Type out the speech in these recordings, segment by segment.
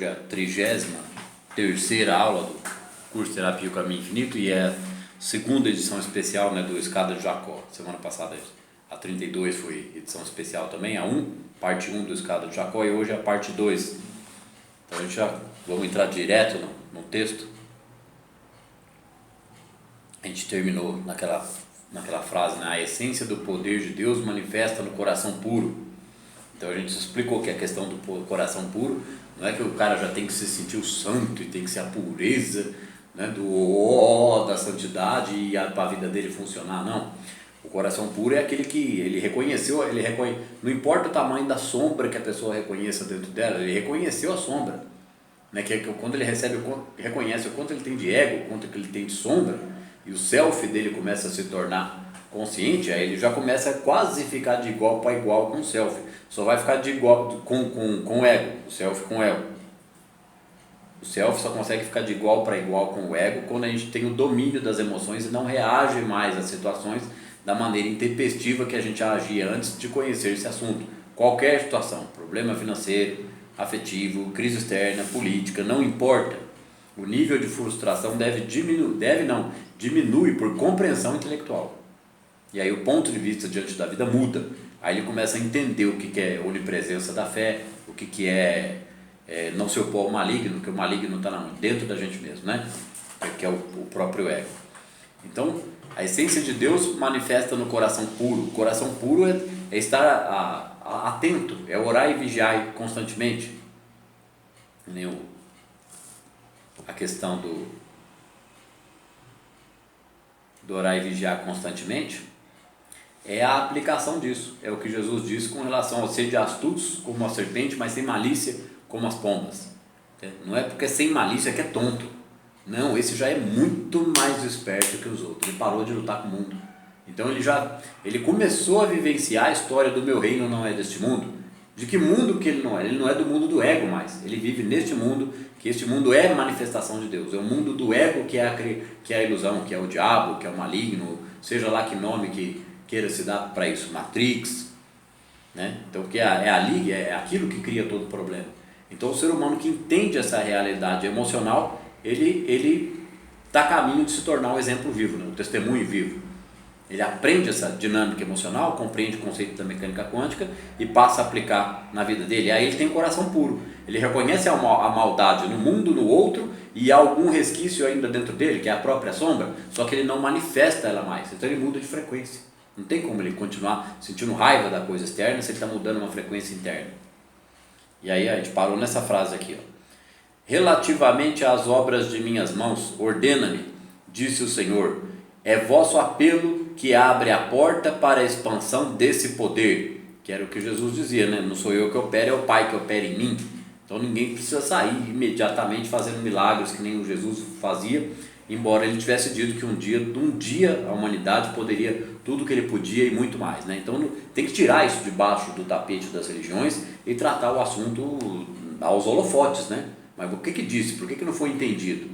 a 33ª aula do curso Terapia e o Caminho Infinito e é a segunda edição especial, né, do Escada de Jacó. Semana passada a 32 foi edição especial também, a 1, parte 1 do Escada de Jacó, e hoje é a parte 2. Então a gente já vamos entrar direto no texto. A gente terminou naquela frase, né? A essência do poder de Deus manifesta no coração puro. Então a gente explicou que a questão do coração puro não é que o cara já tem que se sentir o santo e tem que ser a pureza, né, da santidade e para a vida dele funcionar, não. O coração puro é aquele que ele reconheceu, não importa o tamanho da sombra que a pessoa reconheça dentro dela, ele reconheceu a sombra, né, que quando ele reconhece o quanto ele tem de ego, o quanto ele tem de sombra, e o self dele começa a se tornar consciente, aí ele já começa a quase ficar de igual para igual com o self. Só vai ficar de igual com o ego, o self com o ego. O self só consegue ficar de igual para igual com o ego quando a gente tem o domínio das emoções e não reage mais às situações da maneira intempestiva que a gente agia antes de conhecer esse assunto. Qualquer situação, problema financeiro, afetivo, crise externa, política, não importa. O nível de frustração diminui por compreensão intelectual. E aí o ponto de vista diante da vida muda. Aí ele começa a entender o que é onipresença da fé, o que é não se opor ao maligno, que o maligno está dentro da gente mesmo, né? Que é o próprio ego. Então, a essência de Deus manifesta no coração puro. O coração puro é estar atento, é orar e vigiar constantemente. A questão do orar e vigiar constantemente é a aplicação disso. É o que Jesus disse com relação ao ser de astutos como a serpente, mas sem malícia como as pombas. Não é porque é sem malícia que é tonto. Não, esse já é muito mais esperto que os outros. Ele parou de lutar com o mundo. Então ele começou a vivenciar a história do meu reino não é deste mundo. De que mundo que ele não é? Ele não é do mundo do ego mais. Ele vive neste mundo, que este mundo é manifestação de Deus. É o mundo do ego que é a ilusão, que é o diabo, que é o maligno, seja lá que nome que queira se dar para isso, Matrix, né? Então, porque ali, é aquilo que cria todo o problema. Então, o ser humano que entende essa realidade emocional, ele está a caminho de se tornar um exemplo vivo, né? Um testemunho vivo. Ele aprende essa dinâmica emocional, compreende o conceito da mecânica quântica e passa a aplicar na vida dele. Aí ele tem coração puro. Ele reconhece a maldade no mundo, no outro, e há algum resquício ainda dentro dele, que é a própria sombra, só que ele não manifesta ela mais. Então ele muda de frequência. Não tem como ele continuar sentindo raiva da coisa externa se ele está mudando uma frequência interna. E aí a gente parou nessa frase aqui, ó. Relativamente às obras de minhas mãos, ordena-me, disse o Senhor, é vosso apelo que abre a porta para a expansão desse poder, que era o que Jesus dizia, né? Não sou eu que opero, é o Pai que opera em mim. Então ninguém precisa sair imediatamente fazendo milagres que nem o Jesus fazia, embora ele tivesse dito que um dia a humanidade poderia tudo que ele podia e muito mais, né? Então tem que tirar isso debaixo do tapete das religiões e tratar o assunto aos holofotes, né? Mas o que disse? Por que não foi entendido?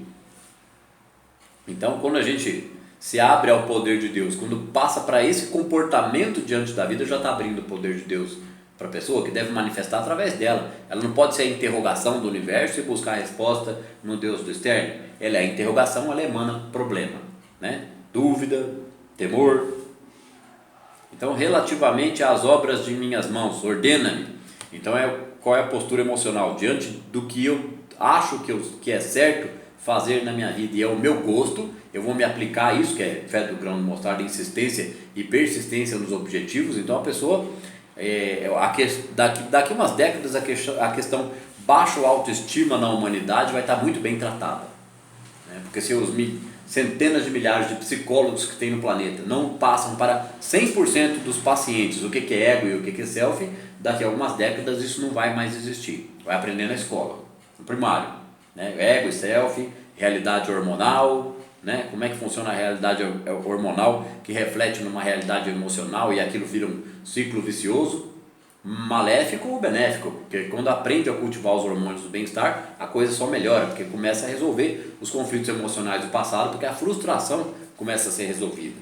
Então, quando a gente se abre ao poder de Deus, quando passa para esse comportamento diante da vida, já está abrindo o poder de Deus para a pessoa, que deve manifestar através dela. Ela não pode ser a interrogação do universo e buscar a resposta no Deus do externo. Ela é a interrogação, ela emana problema, né? Dúvida, temor. Então, relativamente às obras de minhas mãos, ordena-me. Então, qual é a postura emocional? Diante do que eu acho que é certo fazer na minha vida e é o meu gosto, eu vou me aplicar a isso, que é fé do grão de mostarda, insistência e persistência nos objetivos. Então, a pessoa, daqui umas décadas, a questão baixa autoestima na humanidade vai estar muito bem tratada, né? Porque se centenas de milhares de psicólogos que tem no planeta não passam para 100% dos pacientes o que é ego e o que é self, daqui a algumas décadas isso não vai mais existir. Vai aprender na escola, no primário, né? Ego e self, realidade hormonal, né? Como é que funciona a realidade hormonal que reflete numa realidade emocional e aquilo vira um ciclo vicioso, maléfico ou benéfico, porque quando aprende a cultivar os hormônios do bem-estar, a coisa só melhora, porque começa a resolver os conflitos emocionais do passado, porque a frustração começa a ser resolvida,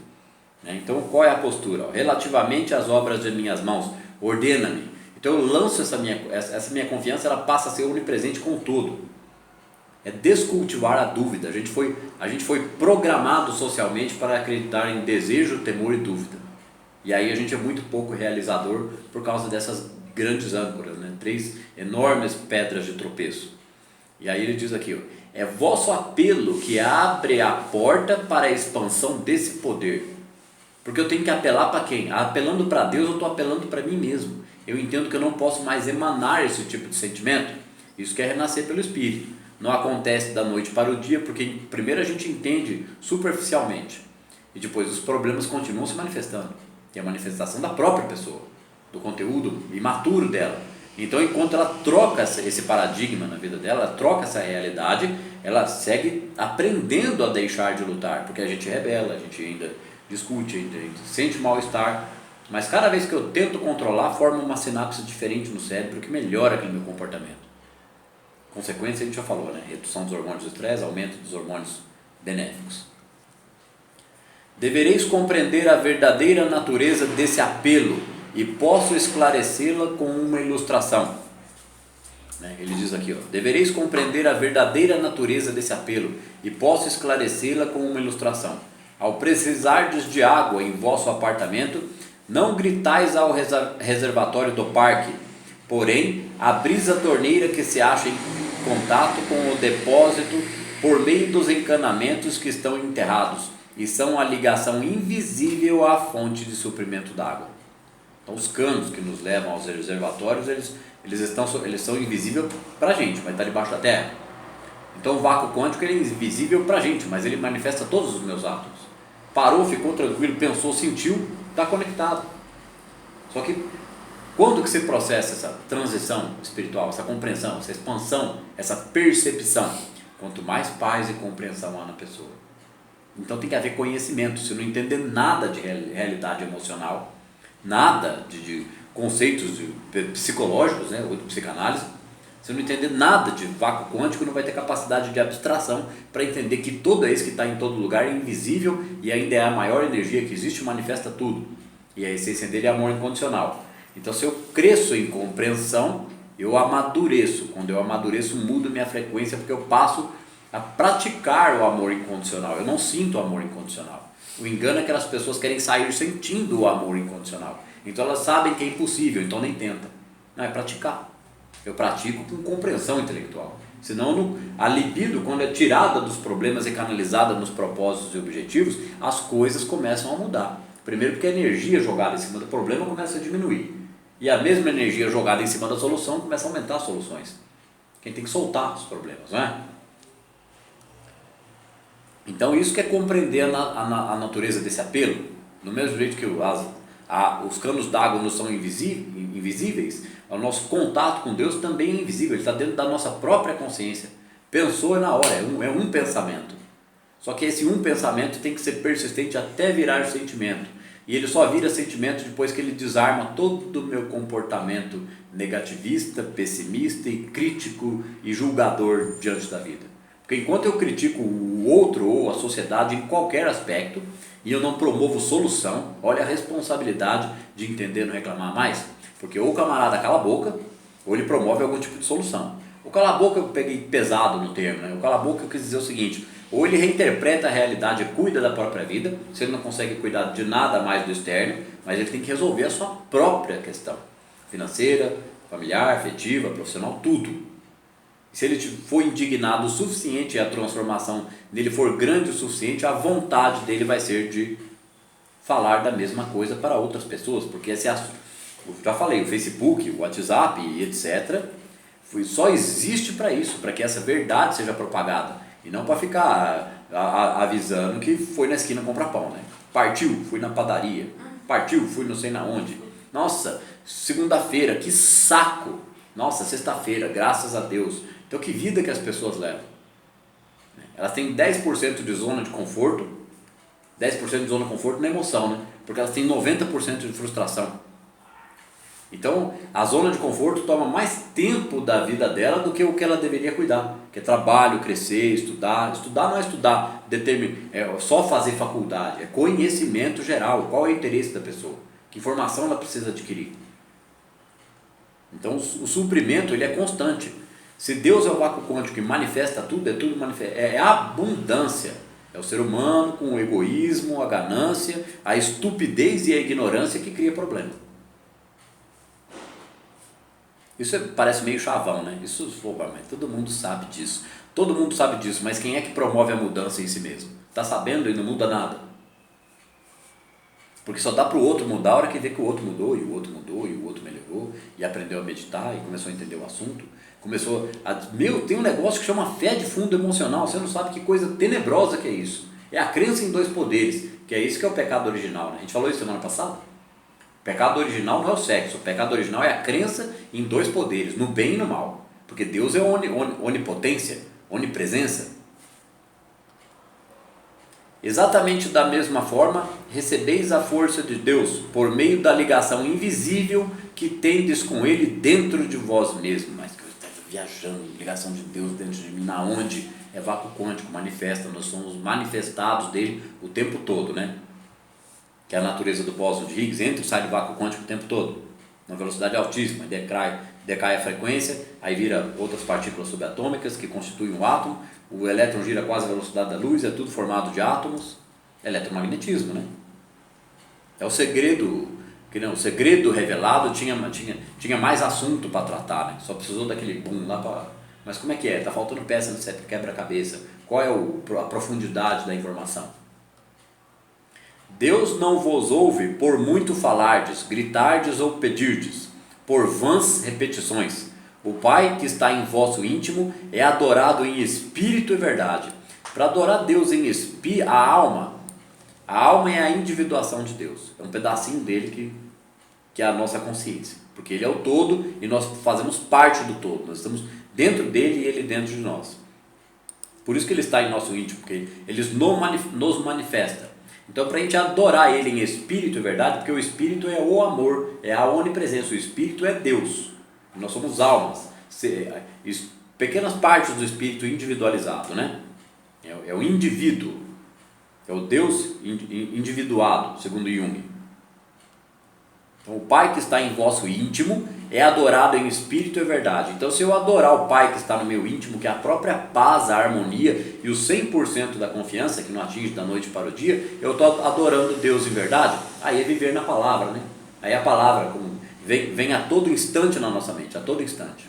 né? Então, qual é a postura? Relativamente às obras de minhas mãos, ordena-me. Então eu lanço essa minha confiança, ela passa a ser onipresente com tudo. É descultivar a dúvida. A gente foi programado socialmente para acreditar em desejo, temor e dúvida. E aí a gente é muito pouco realizador por causa dessas grandes âncoras, né? 3 enormes pedras de tropeço. E aí ele diz aqui, ó, é vosso apelo que abre a porta para a expansão desse poder. Porque eu tenho que apelar para quem? Apelando para Deus, eu estou apelando para mim mesmo. Eu entendo que eu não posso mais emanar esse tipo de sentimento. Isso que é renascer pelo Espírito. Não acontece da noite para o dia, porque primeiro a gente entende superficialmente. E depois os problemas continuam se manifestando. Que é a manifestação da própria pessoa, do conteúdo imaturo dela. Então, enquanto ela troca esse paradigma na vida dela, ela troca essa realidade, ela segue aprendendo a deixar de lutar, porque a gente é rebela, a gente ainda discute, ainda sente mal-estar, mas cada vez que eu tento controlar, forma uma sinapse diferente no cérebro que melhora aquele meu comportamento. Consequência a gente já falou, né? Redução dos hormônios do estresse, aumento dos hormônios benéficos. Devereis compreender a verdadeira natureza desse apelo e posso esclarecê-la com uma ilustração. Ele diz aqui, ó, devereis compreender a verdadeira natureza desse apelo e posso esclarecê-la com uma ilustração. Ao precisardes de água em vosso apartamento, não gritais ao reservatório do parque, porém abris a torneira que se acha em contato com o depósito por meio dos encanamentos que estão enterrados e são a ligação invisível à fonte de suprimento d'água. Então os canos que nos levam aos reservatórios, eles são invisíveis para a gente, mas está debaixo da terra. Então o vácuo quântico ele é invisível para a gente, mas ele manifesta todos os meus átomos. Parou, ficou tranquilo, pensou, sentiu, está conectado. Só que quando que você processa essa transição espiritual, essa compreensão, essa expansão, essa percepção? Quanto mais paz e compreensão há na pessoa. Então tem que haver conhecimento. Se não entender nada de realidade emocional, nada de conceitos psicológicos, né, ou de psicanálise, se não entender nada de vácuo quântico, não vai ter capacidade de abstração para entender que todo esse que está em todo lugar é invisível e ainda é a maior energia que existe, manifesta tudo. E a essência dele é amor incondicional. Então se eu cresço em compreensão, eu amadureço. Quando eu amadureço, mudo minha frequência, porque eu passo a praticar o amor incondicional. Eu não sinto o amor incondicional. O engano é que as pessoas querem sair sentindo o amor incondicional. Então elas sabem que é impossível, então nem tentam. Não, é praticar. Eu pratico com compreensão intelectual. Senão a libido, quando é tirada dos problemas e canalizada nos propósitos e objetivos, as coisas começam a mudar. Primeiro porque a energia jogada em cima do problema começa a diminuir. E a mesma energia jogada em cima da solução começa a aumentar as soluções. Quem tem que soltar os problemas, não é? Então isso que é compreender a natureza desse apelo. Do mesmo jeito que os canos d'água não são invisíveis, o nosso contato com Deus também é invisível, ele está dentro da nossa própria consciência. Pensou é na hora, é um pensamento. Só que esse um pensamento tem que ser persistente até virar sentimento. E ele só vira sentimento depois que ele desarma todo o meu comportamento negativista, pessimista e crítico e julgador diante da vida. Porque enquanto eu critico o outro ou a sociedade em qualquer aspecto e eu não promovo solução, olha a responsabilidade de entender e não reclamar mais. Porque ou o camarada cala a boca, ou ele promove algum tipo de solução. O cala a boca eu peguei pesado no termo, né? O cala a boca eu quis dizer o seguinte: ou ele reinterpreta a realidade e cuida da própria vida, se ele não consegue cuidar de nada mais do externo, mas ele tem que resolver a sua própria questão, financeira, familiar, afetiva, profissional, tudo. Se ele for indignado o suficiente e a transformação dele for grande o suficiente, a vontade dele vai ser de falar da mesma coisa para outras pessoas, porque esse assunto, eu já falei, o Facebook, o WhatsApp e etc. Só existe para isso, para que essa verdade seja propagada e não para ficar avisando que foi na esquina comprar pão, né? Partiu, fui na padaria, partiu, fui não sei na onde. Nossa, segunda-feira, que saco! Nossa, sexta-feira, graças a Deus. Então que vida que as pessoas levam? Elas têm 10% de zona de conforto, 10% de zona de conforto na emoção, né? Porque elas têm 90% de frustração. Então, a zona de conforto toma mais tempo da vida dela do que o que ela deveria cuidar, que é trabalho, crescer, estudar. Estudar não é estudar, só fazer faculdade, é conhecimento geral. Qual é o interesse da pessoa? Que informação ela precisa adquirir? Então o suprimento ele é constante. Se Deus é o vácuo quântico que manifesta tudo, é tudo manifesta, é a abundância. É o ser humano com o egoísmo, a ganância, a estupidez e a ignorância que cria problema. Isso parece meio chavão, né? Isso, mas todo mundo sabe disso. Todo mundo sabe disso, mas quem é que promove a mudança em si mesmo? Está sabendo e não muda nada. Porque só dá para o outro mudar a hora que vê que o outro mudou, e o outro mudou, e o outro melhorou, e aprendeu a meditar, e começou a entender o assunto. Começou a... tem um negócio que chama fé de fundo emocional, você não sabe que coisa tenebrosa que é isso. É a crença em dois poderes, que é isso que é o pecado original, né? A gente falou isso semana passada. O pecado original não é o sexo, o pecado original é a crença em dois poderes, no bem e no mal. Porque Deus é onipotência, onipresença. Exatamente da mesma forma, recebeis a força de Deus por meio da ligação invisível que tendes com Ele dentro de vós mesmos. Mas que eu estou viajando, ligação de Deus dentro de mim, na onde? É vácuo quântico, manifesta, nós somos manifestados dele o tempo todo, né? Que é a natureza do bóson de Higgs, entra e sai do vácuo quântico o tempo todo, na velocidade altíssima, decai a frequência, aí vira outras partículas subatômicas que constituem um átomo, o elétron gira quase a velocidade da luz, é tudo formado de átomos, eletromagnetismo, né? É o segredo, que não, o segredo revelado tinha mais assunto para tratar, né? Só precisou daquele boom lá para... Mas como é que é? Está faltando peça nesse quebra-cabeça. Qual é a profundidade da informação? Deus não vos ouve por muito falardes, gritardes ou pedirdes, por vãs repetições. O Pai que está em vosso íntimo é adorado em espírito e verdade. Para adorar Deus em espírito, a alma é a individuação de Deus. É um pedacinho dele que é a nossa consciência. Porque ele é o todo e nós fazemos parte do todo. Nós estamos dentro dele e ele dentro de nós. Por isso que ele está em nosso íntimo, porque ele nos manifesta. Então, para a gente adorar ele em espírito e verdade, porque o espírito é o amor, é a onipresença, o espírito é Deus. Nós somos almas, pequenas partes do espírito individualizado, né? É o indivíduo, é o Deus individuado, segundo Jung. Então, o Pai que está em vosso íntimo é adorado em espírito e verdade. Então, se eu adorar o Pai que está no meu íntimo, que é a própria paz, a harmonia e o 100% da confiança, que não atinge da noite para o dia, eu estou adorando Deus em verdade. Aí é viver na palavra, né? Aí a palavra vem a todo instante na nossa mente, a todo instante.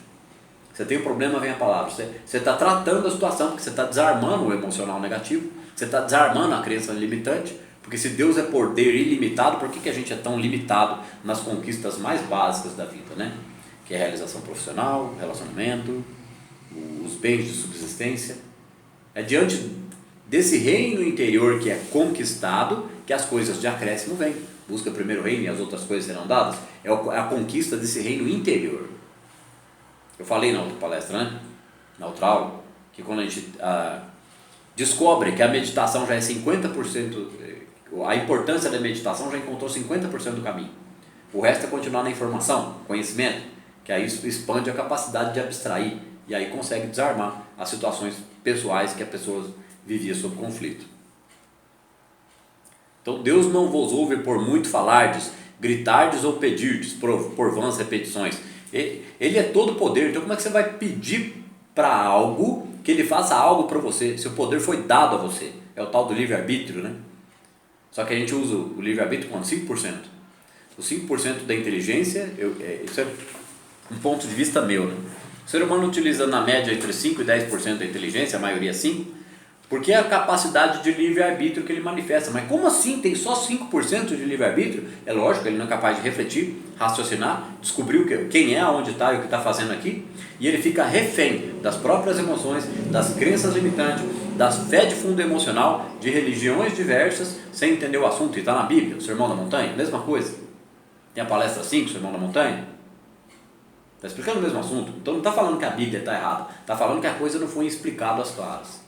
Você tem um problema, vem a palavra. Você está tratando a situação, porque você está desarmando o emocional negativo, você está desarmando a crença limitante. Porque se Deus é poder ilimitado, por que a gente é tão limitado nas conquistas mais básicas da vida, né? Que é a realização profissional, relacionamento, os bens de subsistência. É diante desse reino interior que é conquistado que as coisas de acréscimo vêm. Busca primeiro o reino e as outras coisas serão dadas. É a conquista desse reino interior. Eu falei na outra palestra, né? Na outra aula, que quando a gente descobre que a meditação já é 50%... A importância da meditação já encontrou 50% do caminho. O resto é continuar na informação, conhecimento, que aí isso expande a capacidade de abstrair e aí consegue desarmar as situações pessoais que a pessoa vivia sob conflito. Então Deus não vos ouve por muito falardes, gritardes ou pedirdes por vãs repetições. Ele é todo poder, então como é que você vai pedir para algo que ele faça algo para você, se o poder foi dado a você? É o tal do livre-arbítrio, né? Só que a gente usa o livre-arbítrio com 5%. O 5% da inteligência, isso é um ponto de vista meu, né? O ser humano utiliza na média entre 5% e 10% da inteligência, a maioria 5%, porque é a capacidade de livre-arbítrio que ele manifesta. Mas como assim tem só 5% de livre-arbítrio? É lógico, ele não é capaz de refletir, raciocinar, descobrir quem é, aonde está e o que está fazendo aqui, e ele fica refém das próprias emoções, das crenças limitantes, das fé de fundo emocional, de religiões diversas, sem entender o assunto. E está na Bíblia, o Sermão da Montanha, mesma coisa. Tem a palestra 5, o Sermão da Montanha. Está explicando o mesmo assunto. Então não está falando que a Bíblia está errada, está falando que a coisa não foi explicada às claras.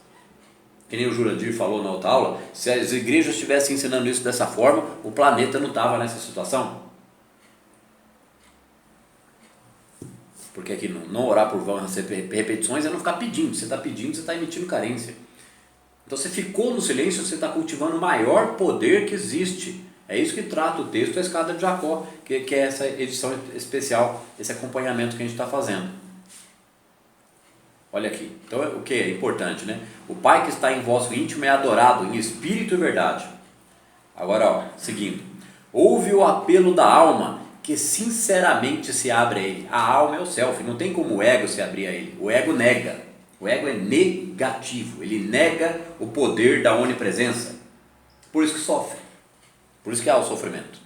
Que nem o Jurandir falou na outra aula, se as igrejas estivessem ensinando isso dessa forma, o planeta não estava nessa situação. Porque aqui não orar por vãs repetições é não ficar pedindo. Você está pedindo, você está emitindo carência. Então você ficou no silêncio, você está cultivando o maior poder que existe, É isso que trata o texto, a escada de Jacó, que é essa edição especial, esse acompanhamento que a gente está fazendo. Olha aqui, então o que é importante, né? O Pai que está em vosso íntimo é adorado em espírito e verdade. Agora, ó, seguindo. Ouve o apelo da alma que sinceramente se abre a ele. A alma é o self, não tem como o ego se abrir a ele. O ego nega, o ego é negativo, ele nega o poder da onipresença. Por isso que sofre, por isso que há o sofrimento.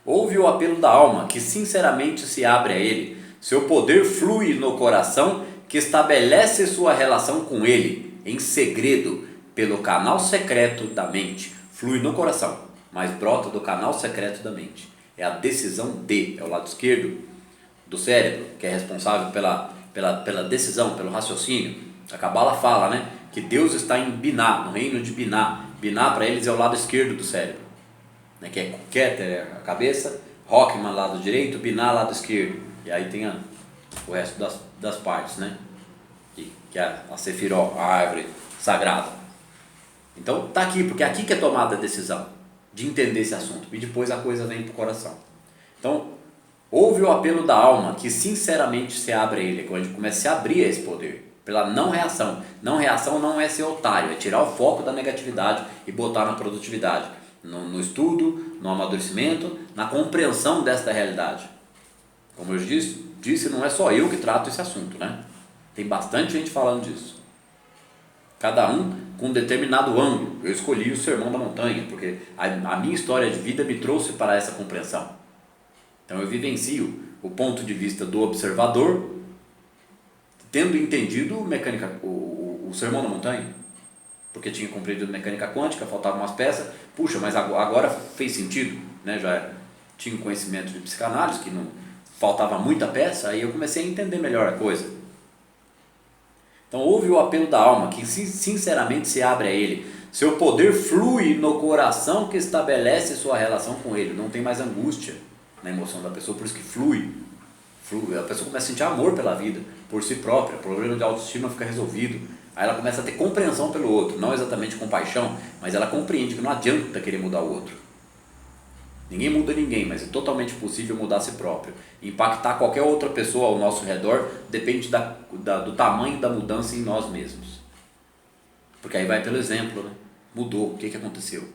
Ouve o apelo da alma que sinceramente se abre a ele. Seu poder flui no coração que estabelece sua relação com ele em segredo pelo canal secreto da mente. Flui no coração, mas brota do canal secreto da mente. É a decisão é o lado esquerdo do cérebro que é responsável pela decisão, pelo raciocínio. A Cabala fala, né, que Deus está em Biná, no reino de Biná. Biná para eles é o lado esquerdo do cérebro, né, que é Keter, a cabeça, Rockman lado direito, Biná lado esquerdo. E aí tem o resto das partes, né, que é a Sefiró, a árvore sagrada. Então está aqui, porque é aqui que é tomada a decisão de entender esse assunto, e depois a coisa vem para o coração. Então, ouve o apelo da alma que sinceramente se abre a ele, quando a gente começa a se abrir a esse poder, pela não reação. Não reação não é ser otário, é tirar o foco da negatividade e botar na produtividade, no estudo, no amadurecimento, na compreensão desta realidade. Como eu disse, não é só eu que trato esse assunto, né? Tem bastante gente falando disso. Cada um com um determinado ângulo. Eu escolhi o Sermão da Montanha, porque a minha história de vida me trouxe para essa compreensão. Então eu vivencio o ponto de vista do observador, tendo entendido o Sermão da Montanha, porque tinha compreendido mecânica quântica, faltavam umas peças, puxa, mas agora fez sentido, né? Já tinha um conhecimento de psicanálise, que não faltava muita peça, aí eu comecei a entender melhor a coisa. Então ouve o apelo da alma, que sinceramente se abre a ele. Seu poder flui no coração que estabelece sua relação com ele. Não tem mais angústia na emoção da pessoa, por isso que flui. A pessoa começa a sentir amor pela vida, por si própria. O problema de autoestima fica resolvido. Aí ela começa a ter compreensão pelo outro, não exatamente compaixão, mas ela compreende que não adianta querer mudar o outro. Ninguém muda ninguém, mas é totalmente possível mudar a si próprio. Impactar qualquer outra pessoa ao nosso redor depende do tamanho da mudança em nós mesmos. Porque aí vai pelo exemplo, né? Mudou, o que aconteceu?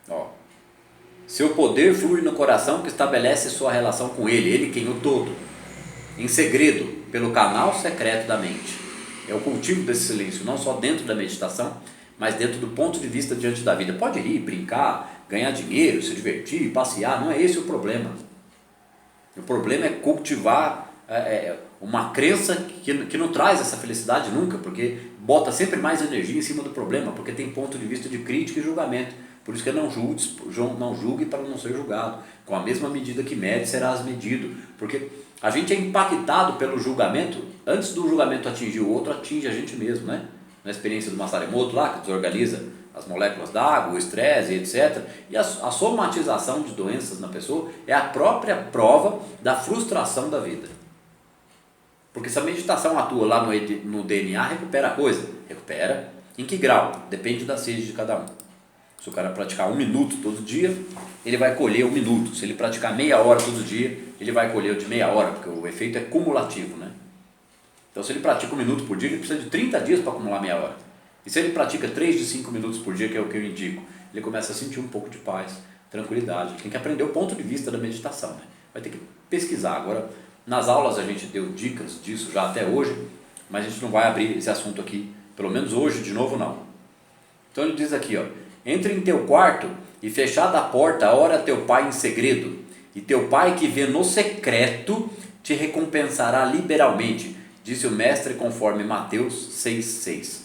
Ó. Seu poder flui no coração que estabelece sua relação com ele quem o todo, em segredo, pelo canal secreto da mente. É o cultivo desse silêncio, não só dentro da meditação, mas dentro do ponto de vista diante da vida. Pode rir, brincar, ganhar dinheiro, se divertir, passear, não é esse o problema. O problema é cultivar uma crença que não traz essa felicidade nunca, porque bota sempre mais energia em cima do problema, porque tem ponto de vista de crítica e julgamento. Por isso que não julgue para não ser julgado. Com a mesma medida que mede, serás medido. Porque a gente é impactado pelo julgamento, antes do julgamento atingir o outro, atinge a gente mesmo, né? Na experiência do Masaru Emoto lá, que desorganiza as moléculas d'água, o estresse, etc. E a somatização de doenças na pessoa é a própria prova da frustração da vida. Porque se a meditação atua lá no DNA, recupera a coisa? Recupera. Em que grau? Depende da sede de cada um. Se o cara praticar 1 minuto todo dia, ele vai colher 1 minuto. Se ele praticar meia hora todo dia, ele vai colher o de meia hora, porque o efeito é cumulativo, né? Então, se ele pratica 1 minuto por dia, ele precisa de 30 dias para acumular meia hora. E se ele pratica 3 de 5 minutos por dia, que é o que eu indico, ele começa a sentir um pouco de paz, tranquilidade. Tem que aprender o ponto de vista da meditação, né? Vai ter que pesquisar. Agora, nas aulas a gente deu dicas disso já até hoje, mas a gente não vai abrir esse assunto aqui, pelo menos hoje de novo não. Então ele diz aqui, ó: entre em teu quarto e fechada a porta, ora teu pai em segredo, e teu pai que vê no secreto te recompensará liberalmente, disse o mestre conforme Mateus 6,6.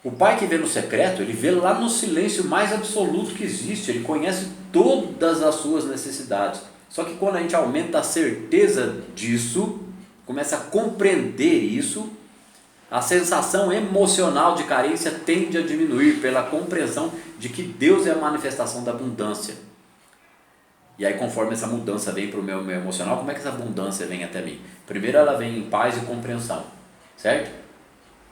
O pai que vê no secreto, ele vê lá no silêncio mais absoluto que existe, ele conhece todas as suas necessidades. Só que quando a gente aumenta a certeza disso, começa a compreender isso, a sensação emocional de carência tende a diminuir pela compreensão de que Deus é a manifestação da abundância. E aí, conforme essa mudança vem para o meu emocional, como é que essa abundância vem até mim? Primeiro ela vem em paz e compreensão, certo?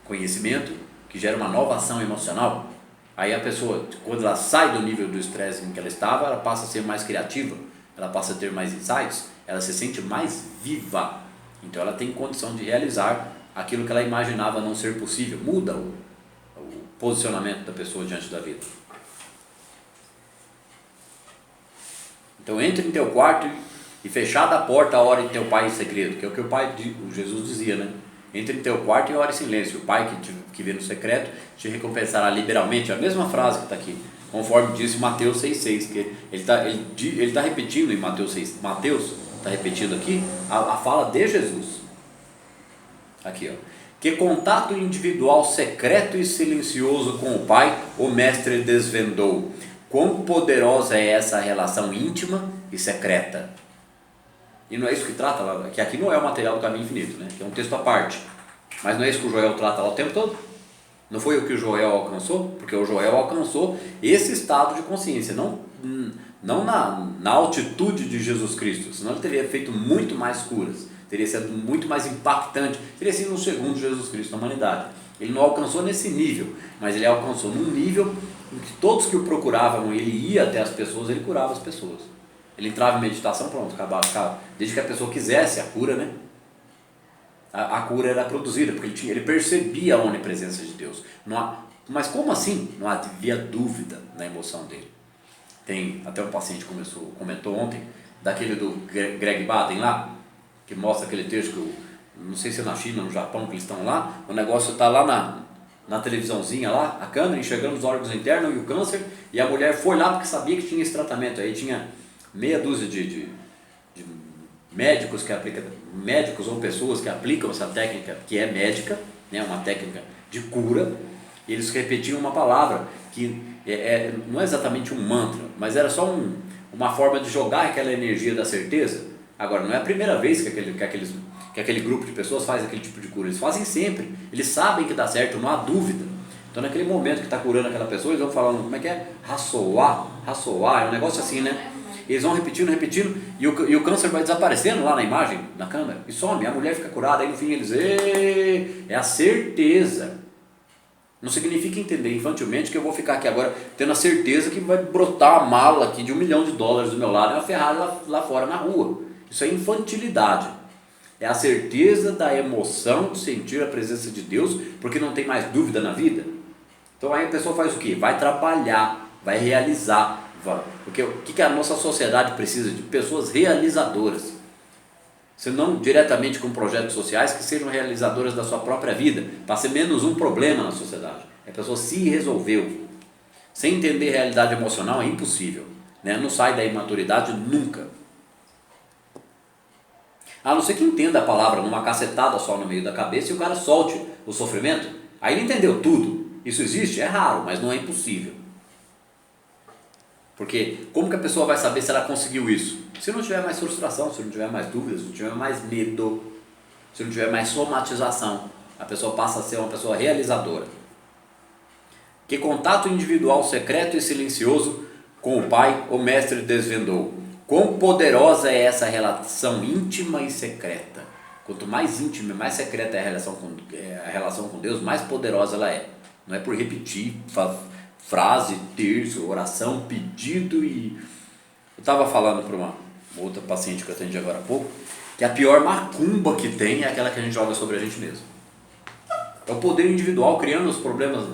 Conhecimento, que gera uma nova ação emocional, aí a pessoa, quando ela sai do nível do estresse em que ela estava, ela passa a ser mais criativa, ela passa a ter mais insights, ela se sente mais viva. Então ela tem condição de realizar aquilo que ela imaginava não ser possível. Muda o posicionamento da pessoa diante da vida. Então entre em teu quarto e fechada a porta, ore em teu pai em segredo, que é o que o Jesus dizia, né? Entre em teu quarto e ore em silêncio, o pai que vê no secreto te recompensará liberalmente. A mesma frase que está aqui, conforme disse Mateus 6,6, que ele tá repetindo em Mateus 6, Mateus está repetindo aqui a fala de Jesus. Aqui, ó. Que contato individual secreto e silencioso com o Pai o Mestre desvendou. Quão poderosa é essa relação íntima e secreta. E não é isso que trata lá, que aqui não é o material do caminho infinito, né? Que é um texto à parte. Mas não é isso que o Joel trata lá o tempo todo? Não foi o que o Joel alcançou? Porque o Joel alcançou esse estado de consciência, não na altitude de Jesus Cristo, senão ele teria feito muito mais curas, teria sido muito mais impactante, teria sido um segundo Jesus Cristo na humanidade. Ele não alcançou nesse nível, mas ele alcançou num nível em que todos que o procuravam, ele ia até as pessoas, ele curava as pessoas. Ele entrava em meditação, pronto, acabava. Desde que a pessoa quisesse a cura, né? A cura era produzida, porque ele percebia a onipresença de Deus. Mas como assim? Não havia dúvida na emoção dele. Tem até um paciente comentou ontem, daquele do Greg Baden lá, que mostra aquele texto que não sei se é na China ou no Japão que eles estão lá, o negócio está lá na televisãozinha lá, a câmera enxergando os órgãos internos e o câncer, e a mulher foi lá porque sabia que tinha esse tratamento. Aí tinha meia dúzia de médicos médicos ou pessoas que aplicam essa técnica que é médica, né, uma técnica de cura, e eles repetiam uma palavra que não é exatamente um mantra, mas era só uma forma de jogar aquela energia da certeza. Agora, não é a primeira vez que aquele grupo de pessoas faz aquele tipo de cura, eles fazem sempre, eles sabem que dá certo, não há dúvida. Então naquele momento que está curando aquela pessoa, eles vão falando, como é que é? Rassoar, é um negócio assim, né? Eles vão repetindo, e o câncer vai desaparecendo lá na imagem, na câmera, e some, a mulher fica curada, aí no fim eles, é a certeza. Não significa entender infantilmente que eu vou ficar aqui agora tendo a certeza que vai brotar uma mala aqui de $1 milhão do meu lado e uma Ferrari lá fora na rua. Isso é infantilidade. É a certeza da emoção de sentir a presença de Deus, porque não tem mais dúvida na vida. Então aí a pessoa faz o quê? Vai trabalhar, vai realizar. Porque o que a nossa sociedade precisa? De pessoas realizadoras. Se não diretamente com projetos sociais, que sejam realizadoras da sua própria vida, para ser menos um problema na sociedade. A pessoa se resolveu. Sem entender realidade emocional é impossível, né? Não sai da imaturidade nunca. A não ser que entenda a palavra numa cacetada só no meio da cabeça e o cara solte o sofrimento. Aí ele entendeu tudo. Isso existe? É raro, mas não é impossível. Porque como que a pessoa vai saber se ela conseguiu isso? Se não tiver mais frustração, se não tiver mais dúvidas, se não tiver mais medo, se não tiver mais somatização, a pessoa passa a ser uma pessoa realizadora. Que contato individual secreto e silencioso com o Pai o Mestre desvendou. Quão poderosa é essa relação íntima e secreta. Quanto mais íntima e mais secreta é a relação com Deus, mais poderosa ela é. Não é por repetir frase, terço, oração, pedido. E eu estava falando para uma outra paciente que eu atendi agora há pouco, que a pior macumba que tem é aquela que a gente joga sobre a gente mesmo. É o poder individual criando os problemas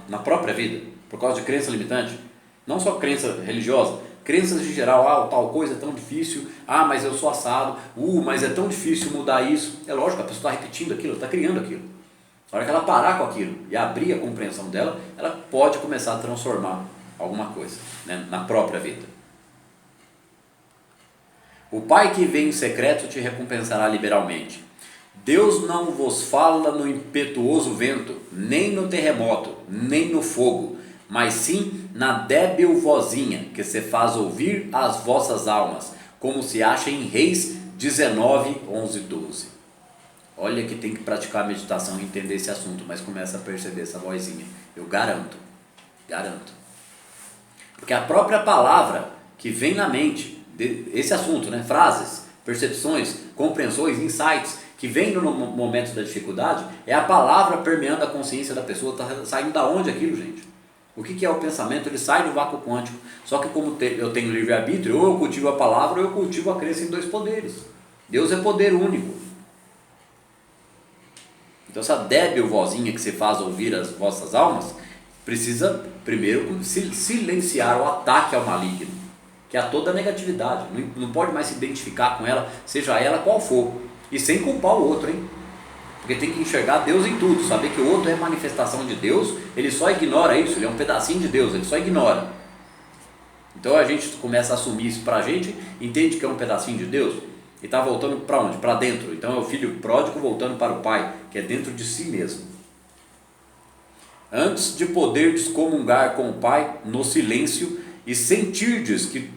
na própria vida, por causa de crença limitante. Não só crença religiosa, crenças de geral, tal coisa é tão difícil, mas eu sou assado, mas é tão difícil mudar isso. É lógico, a pessoa está repetindo aquilo, está criando aquilo. Na hora que ela parar com aquilo e abrir a compreensão dela, ela pode começar a transformar alguma coisa, né, na própria vida. O Pai que vem em secreto te recompensará liberalmente. Deus não vos fala no impetuoso vento, nem no terremoto, nem no fogo, mas sim na débil vozinha que se faz ouvir às vossas almas, como se acha em Reis 19, 11, 12. Olha que tem que praticar a meditação e entender esse assunto, mas começa a perceber essa vozinha. Eu garanto. Porque a própria palavra que vem na mente, esse assunto, né? Frases, percepções, compreensões, insights, que vem no momento da dificuldade, é a palavra permeando a consciência da pessoa. Está saindo da onde aquilo, gente? O que é o pensamento? Ele sai do vácuo quântico. Só que como eu tenho livre-arbítrio, ou eu cultivo a palavra, ou eu cultivo a crença em dois poderes. Deus é poder único. Então essa débil vozinha que você faz ouvir as vossas almas, precisa primeiro silenciar o ataque ao maligno, que é toda a negatividade. Não pode mais se identificar com ela, seja ela qual for. E sem culpar o outro, hein? Porque tem que enxergar Deus em tudo, saber que o outro é manifestação de Deus, ele só ignora isso, ele é um pedacinho de Deus, ele só ignora. Então a gente começa a assumir isso pra gente, entende que é um pedacinho de Deus, e está voltando para onde? Para dentro. Então é o filho pródigo voltando para o pai, que é dentro de si mesmo. Antes de poder excomungar com o pai no silêncio e sentirdes-lhe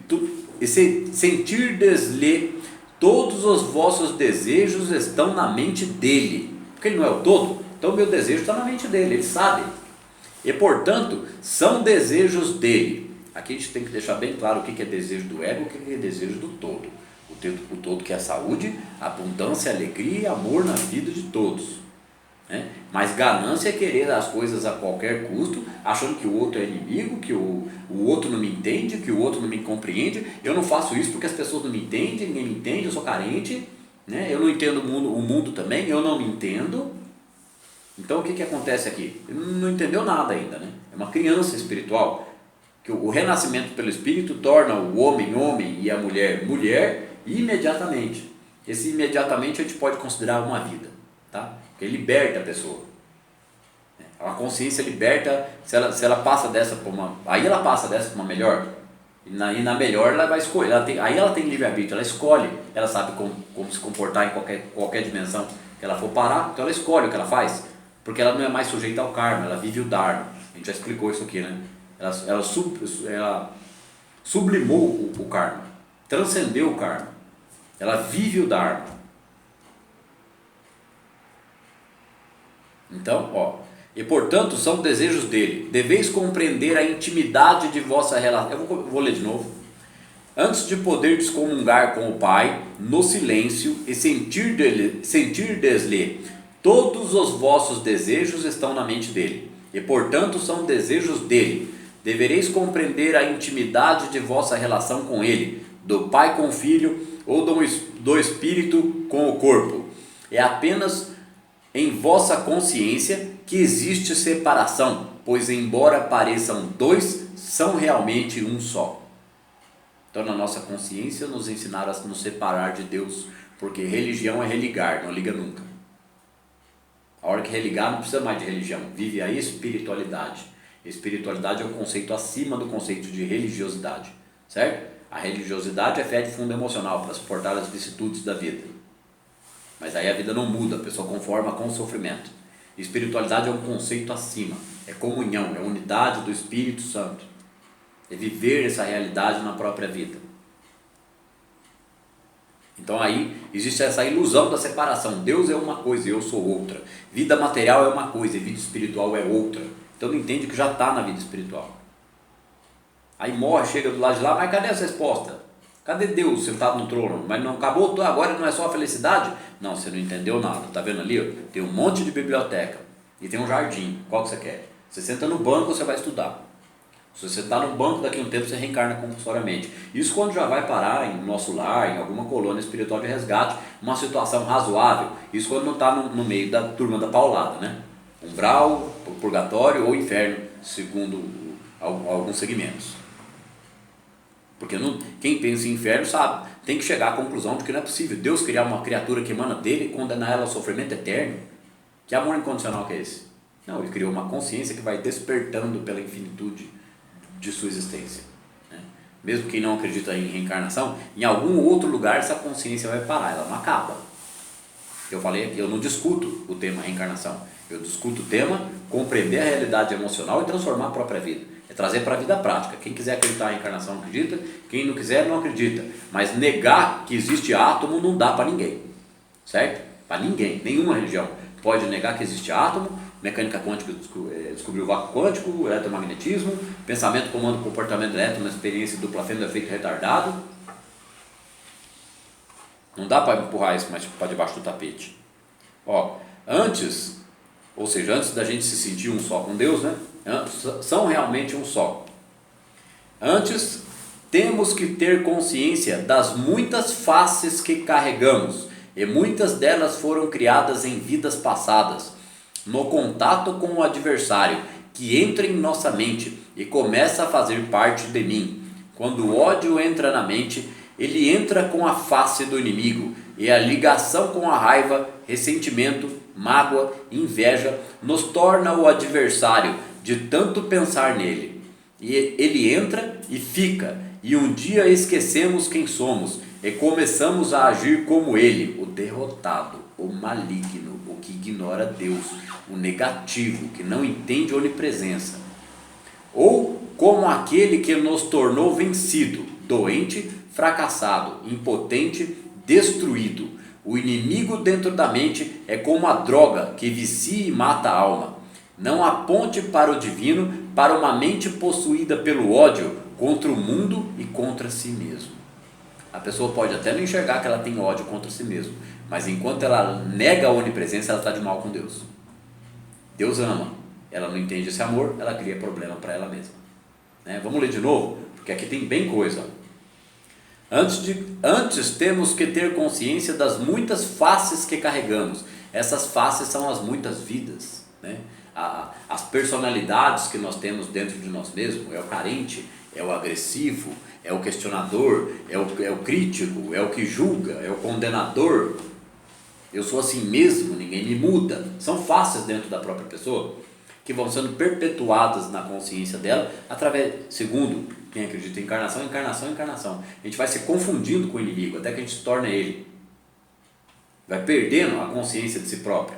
todos os vossos desejos estão na mente dele. Porque ele não é o todo, então o meu desejo está na mente dele, ele sabe. E portanto, são desejos dele. Aqui a gente tem que deixar bem claro o que é desejo do ego e o que é desejo do todo. O todo que é saúde, abundância, alegria e amor na vida de todos. Né? Mas ganância é querer as coisas a qualquer custo, achando que o outro é inimigo, que o outro não me entende, que o outro não me compreende. Eu não faço isso porque as pessoas não me entendem, ninguém me entende, eu sou carente, né? Eu não entendo o mundo também, eu não me entendo. Então o que acontece aqui? Ele não entendeu nada ainda, né? É uma criança espiritual, que o renascimento pelo Espírito torna o homem homem e a mulher mulher imediatamente. Esse imediatamente a gente pode considerar uma vida, tá? Porque liberta a pessoa. A consciência liberta, se ela passa dessa para uma... Aí ela passa dessa para uma melhor, e na melhor ela vai escolher, aí ela tem livre-arbítrio, ela escolhe, ela sabe como se comportar em qualquer dimensão que ela for parar, então ela escolhe o que ela faz, porque ela não é mais sujeita ao karma, ela vive o dharma. A gente já explicou isso aqui, né? Ela sublimou o karma, transcendeu o karma, ela vive o dharma. Então, e portanto são desejos dele, deveis compreender a intimidade de vossa relação. Eu vou ler de novo. Antes de poder excomungar com o pai no silêncio e sentirdes-lhe todos os vossos desejos estão na mente dele, e portanto são desejos dele. Devereis compreender a intimidade de vossa relação com ele, do pai com o filho ou do espírito com o corpo. É apenas em vossa consciência que existe separação, pois embora pareçam dois, são realmente um só. Então na nossa consciência nos ensinaram a nos separar de Deus, porque religião é religar, não liga nunca. A hora que religar não precisa mais de religião, vive a espiritualidade. Espiritualidade é o conceito acima do conceito de religiosidade, certo? A religiosidade é fé de fundo emocional para suportar as vicissitudes da vida. Mas aí a vida não muda, a pessoa conforma com o sofrimento. Espiritualidade é um conceito acima, é comunhão, é unidade do Espírito Santo. É viver essa realidade na própria vida. Então aí existe essa ilusão da separação. Deus é uma coisa e eu sou outra. Vida material é uma coisa e vida espiritual é outra. Então não entende que já está na vida espiritual. Aí morre, chega do lado de lá, mas cadê essa resposta? Cadê Deus sentado no trono? Mas não acabou, agora não é só a felicidade? Não, você não entendeu nada. Tá vendo ali? Ó? Tem um monte de biblioteca e tem um jardim. Qual que você quer? Você senta no banco, você vai estudar. Se você está no banco, daqui a um tempo você reencarna compulsoriamente. Isso quando já vai parar em nosso lar, em alguma colônia espiritual de resgate, uma situação razoável. Isso quando não está no meio da turma da paulada, né? Umbral, purgatório ou inferno, segundo alguns segmentos. Porque quem pensa em inferno sabe, tem que chegar à conclusão de que não é possível Deus criar uma criatura que emana dele e condenar ela ao sofrimento eterno. Que amor incondicional que é esse? Não, ele criou uma consciência que vai despertando pela infinitude de sua existência. Né? Mesmo quem não acredita em reencarnação, em algum outro lugar essa consciência vai parar, ela não acaba. Eu falei aqui, eu não discuto o tema reencarnação, eu discuto o tema compreender a realidade emocional e transformar a própria vida. É trazer para a vida prática. Quem quiser acreditar em reencarnação acredita, quem não quiser não acredita. Mas negar que existe átomo não dá para ninguém, certo? Para ninguém, nenhuma religião pode negar que existe átomo. Mecânica quântica descobriu o vácuo quântico, eletromagnetismo, pensamento, comando, comportamento elétrico na experiência dupla fenda do efeito retardado. Não dá para empurrar isso mais para debaixo do tapete. Ó, antes, ou seja, antes da gente se sentir um só com Deus, né? São realmente um só. Antes, temos que ter consciência das muitas faces que carregamos, e muitas delas foram criadas em vidas passadas, no contato com o adversário, que entra em nossa mente e começa a fazer parte de mim. Quando o ódio entra na mente, ele entra com a face do inimigo, e a ligação com a raiva, ressentimento, mágoa, inveja nos torna o adversário de tanto pensar nele. E ele entra e fica, e um dia esquecemos quem somos e começamos a agir como ele, o derrotado, o maligno, o que ignora Deus, o negativo, que não entende a onipresença, ou como aquele que nos tornou vencido, doente, fracassado, impotente, destruído. O inimigo dentro da mente é como a droga que vicia e mata a alma. Não aponte para o divino, para uma mente possuída pelo ódio contra o mundo e contra si mesmo. A pessoa pode até não enxergar que ela tem ódio contra si mesma, mas enquanto ela nega a onipresença, ela está de mal com Deus. Deus ama, ela não entende esse amor, ela cria problema para ela mesma. Vamos ler de novo, porque aqui tem bem coisa. Antes temos que ter consciência das muitas faces que carregamos. Essas faces são as muitas vidas, as personalidades que nós temos dentro de nós mesmos. É o carente, é o agressivo, é o questionador, é o crítico, é o que julga, é o condenador. Eu sou assim mesmo, ninguém me muda. São faces dentro da própria pessoa que vão sendo perpetuadas na consciência dela através, segundo quem acredita em encarnação, encarnação. A gente vai se confundindo com o inimigo até que a gente se torna ele. Vai perdendo a consciência de si próprio.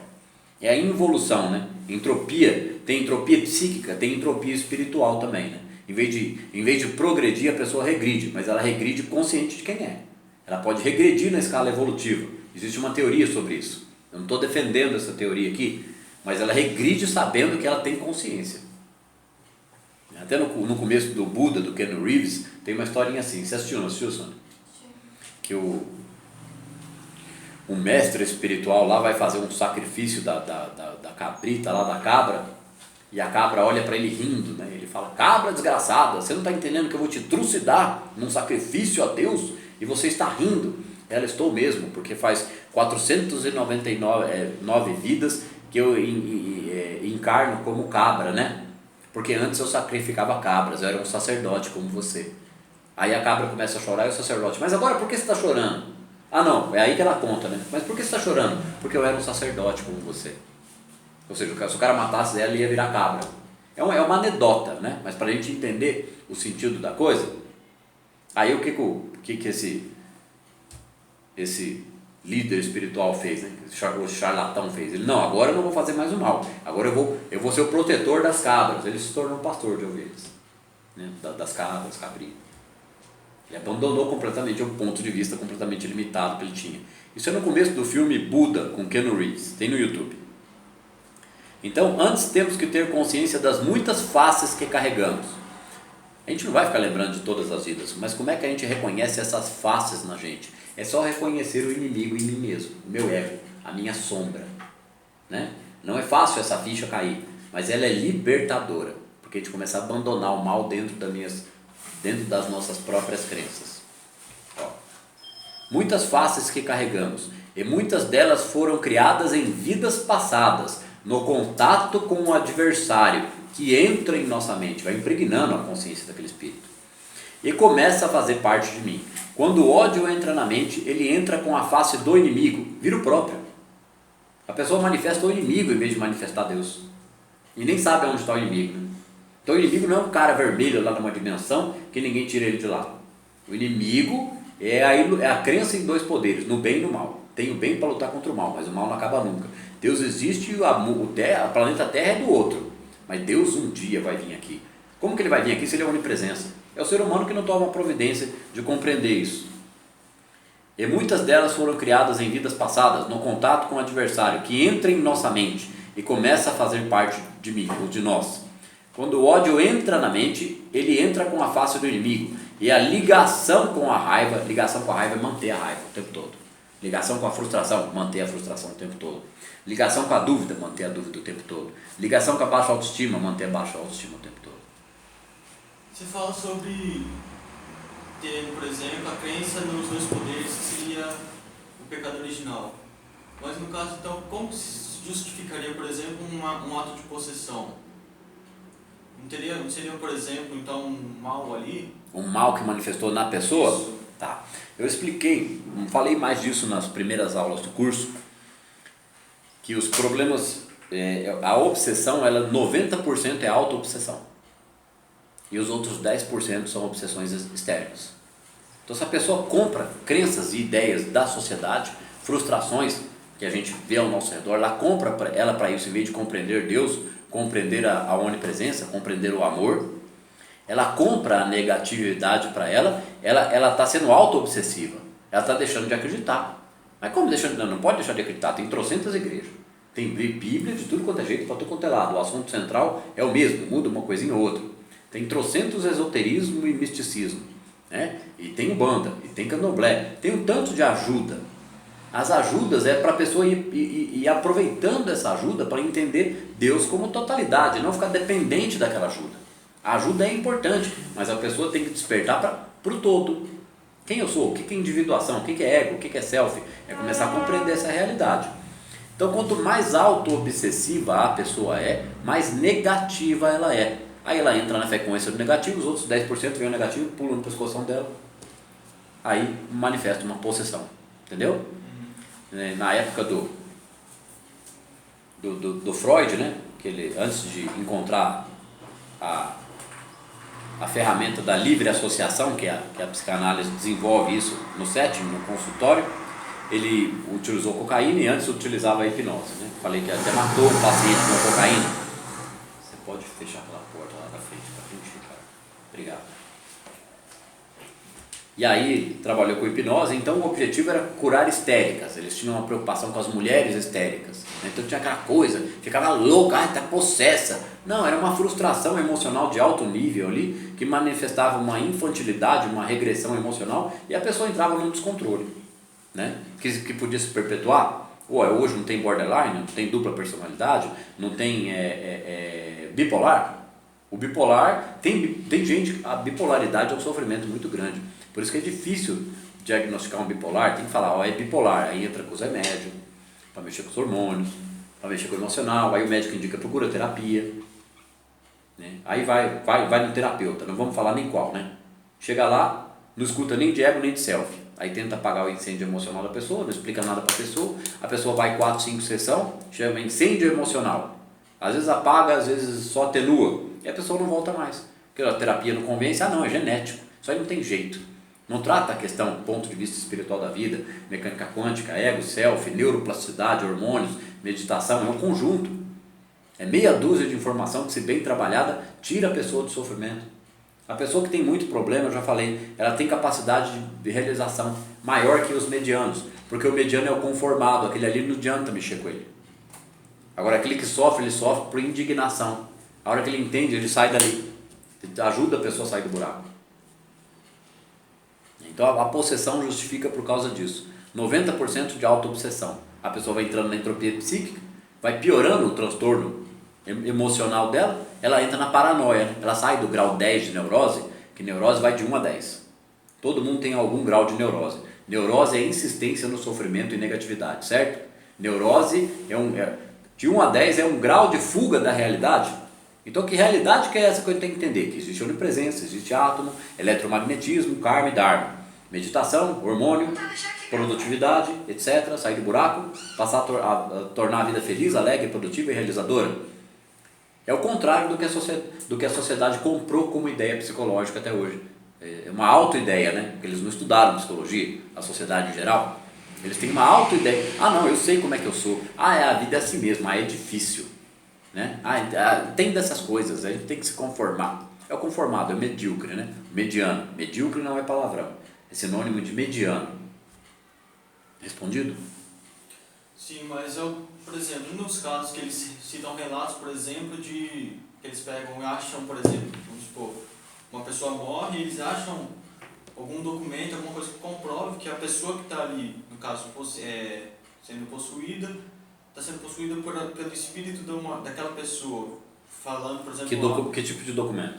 É a involução, Entropia, tem entropia psíquica, tem entropia espiritual também, Em vez de progredir, a pessoa regride, mas ela regride consciente de quem é. Ela pode regredir na escala evolutiva. Existe uma teoria sobre isso. Eu não estou defendendo essa teoria aqui, mas ela regride sabendo que ela tem consciência. Até no começo do Buda, do Keanu Reeves, tem uma historinha assim. Você assistiu, não assistiu, Sônia? Que o mestre espiritual lá vai fazer um sacrifício da cabrita, lá da cabra, e a cabra olha para ele rindo, Ele fala: cabra desgraçada, você não está entendendo que eu vou te trucidar num sacrifício a Deus e você está rindo? Ela: estou mesmo, porque faz 499 vidas que eu encarno como cabra, Porque antes eu sacrificava cabras, eu era um sacerdote como você. Aí a cabra começa a chorar e o sacerdote: mas agora por que você está chorando? Ah não, é aí que ela conta, Mas por que você está chorando? Porque eu era um sacerdote como você. Ou seja, se o cara matasse ela, ele ia virar cabra. É uma anedota, Mas para a gente entender o sentido da coisa, aí o que esse líder espiritual fez, o charlatão fez? Ele: não, agora eu não vou fazer mais o mal, agora eu vou ser o protetor das cabras. Ele se tornou um pastor de ovelhas, das cabras, cabrinhas. Ele abandonou completamente o ponto de vista completamente limitado que ele tinha. Isso é no começo do filme Buda, com Keanu Reeves, tem no YouTube. Então, antes temos que ter consciência das muitas faces que carregamos. A gente não vai ficar lembrando de todas as vidas, mas como é que a gente reconhece essas faces na gente? É só reconhecer o inimigo em mim mesmo, o meu ego, a minha sombra, Não é fácil essa ficha cair, mas ela é libertadora, porque a gente começa a abandonar o mal dentro das nossas próprias crenças. Muitas faces que carregamos, e muitas delas foram criadas em vidas passadas, no contato com o adversário, que entra em nossa mente, vai impregnando a consciência daquele espírito, e começa a fazer parte de mim. Quando o ódio entra na mente, ele entra com a face do inimigo, vira o próprio. A pessoa manifesta o inimigo em vez de manifestar Deus, e nem sabe onde está o inimigo, Então o inimigo não é um cara vermelho lá numa dimensão que ninguém tira ele de lá. O inimigo é a crença em dois poderes, no bem e no mal. Tem o bem para lutar contra o mal, mas o mal não acaba nunca. Deus existe e o planeta Terra é do outro, mas Deus um dia vai vir aqui. Como que ele vai vir aqui se ele é onipresença? É o ser humano que não toma providência de compreender isso. E muitas delas foram criadas em vidas passadas, no contato com o adversário, que entra em nossa mente e começa a fazer parte de mim, ou de nós. Quando o ódio entra na mente, ele entra com a face do inimigo. E a ligação com a raiva é manter a raiva o tempo todo. Ligação com a frustração, manter a frustração o tempo todo. Ligação com a dúvida, manter a dúvida o tempo todo. Ligação com a baixa autoestima, manter a baixa autoestima o tempo todo. Você fala sobre ter, por exemplo, a crença nos dois poderes, que seria o pecado original. Mas no caso, então, como se justificaria, por exemplo, um ato de possessão? Não seria, por exemplo, então, um mal ali? Um mal que manifestou na pessoa? Isso. Tá. Eu expliquei, falei mais disso nas primeiras aulas do curso, que os problemas, a obsessão, 90% é auto-obsessão. E os outros 10% são obsessões externas. Então, se a pessoa compra crenças e ideias da sociedade, frustrações que a gente vê ao nosso redor, ela compra ela para isso, em vez de compreender Deus, compreender a onipresença, compreender o amor, ela compra a negatividade para ela está sendo auto-obsessiva, ela está deixando de acreditar. Mas como deixando? Não pode deixar de acreditar, tem trocentas igrejas, tem Bíblia de tudo quanto é jeito, para tudo quanto é lado, o assunto central é o mesmo, muda uma coisinha ou outra. Tem trocentos esoterismo e misticismo, né? E tem Umbanda, e tem Candomblé, tem um tanto de ajuda. As ajudas é para a pessoa ir aproveitando essa ajuda para entender Deus como totalidade, não ficar dependente daquela ajuda. A ajuda é importante, mas a pessoa tem que despertar para o todo. Quem eu sou? O que é individuação? O que é ego? O que é self? É começar a compreender essa realidade. Então, quanto mais auto-obsessiva a pessoa é, mais negativa ela é. Aí ela entra na frequência do negativo, os outros 10% vem o negativo, pulam no pescoção dela. Aí manifesta uma possessão. Entendeu? Na época do Freud, né? Que ele, antes de encontrar a ferramenta da livre associação, que a psicanálise desenvolve isso no setting, no consultório, ele utilizou cocaína e antes utilizava a hipnose, né? Falei que até matou um paciente com cocaína. Você pode fechar aquela porta lá da frente para a gente ficar. Obrigado. E aí trabalhou com hipnose, então o objetivo era curar histéricas. Eles tinham uma preocupação com as mulheres histéricas. Então tinha aquela coisa, ficava louca, está possessa. Não, era uma frustração emocional de alto nível ali, que manifestava uma infantilidade, uma regressão emocional, e a pessoa entrava num descontrole, né? Que podia se perpetuar. Hoje não tem borderline, não tem dupla personalidade, não tem bipolar. O bipolar, tem gente, a bipolaridade é um sofrimento muito grande. Por isso que é difícil diagnosticar um bipolar, tem que falar, é bipolar, aí entra com os remédios, para mexer com os hormônios, para mexer com o emocional, aí o médico indica, procura terapia, né? Aí vai no terapeuta, não vamos falar nem qual, né? Chega lá, não escuta nem de ego nem de self, aí tenta apagar o incêndio emocional da pessoa, não explica nada para a pessoa vai 4, 5 sessões, chama incêndio emocional, às vezes apaga, às vezes só atenua, e a pessoa não volta mais, porque a terapia não convence, não, é genético, isso aí não tem jeito. Não trata a questão, ponto de vista espiritual da vida, mecânica quântica, ego, self, neuroplasticidade, hormônios, meditação, é um conjunto. É meia dúzia de informação que, se bem trabalhada, tira a pessoa do sofrimento. A pessoa que tem muito problema, eu já falei, ela tem capacidade de realização maior que os medianos, porque o mediano é o conformado, aquele ali não adianta mexer com ele. Agora, aquele que sofre, ele sofre por indignação. A hora que ele entende, ele sai dali. Ajuda a pessoa a sair do buraco. Então a possessão justifica por causa disso. 90% de auto-obsessão. A pessoa vai entrando na entropia psíquica, vai piorando o transtorno emocional dela, ela entra na paranoia, ela sai do grau 10 de neurose, que neurose vai de 1 a 10. Todo mundo tem algum grau de neurose. Neurose é insistência no sofrimento e negatividade, certo? Neurose de 1 a 10 é um grau de fuga da realidade. Então, que realidade que é essa que eu tenho que entender? Que existe onipresença, existe átomo, eletromagnetismo, karma e dharma. Meditação, hormônio, produtividade, etc. Sair do buraco, passar a tornar a vida feliz, alegre, produtiva e realizadora. É o contrário do que a sociedade comprou como ideia psicológica até hoje. É uma auto-ideia, né? Porque eles não estudaram psicologia, a sociedade em geral. Eles têm uma auto-ideia. Não, eu sei como é que eu sou. A vida é assim mesmo, é difícil. Né? Tem dessas coisas, a gente tem que se conformar. É o conformado, é o medíocre, né? Mediano. Medíocre não é palavrão, é sinônimo de mediano. Respondido? Sim, mas por exemplo, nos casos que eles citam relatos, por exemplo, que eles pegam e acham, por exemplo, vamos supor, uma pessoa morre e eles acham algum documento, alguma coisa que comprove que a pessoa que está ali no no caso, sendo possuída, está sendo possuída pelo espírito daquela pessoa, falando, por exemplo... Que tipo de documento?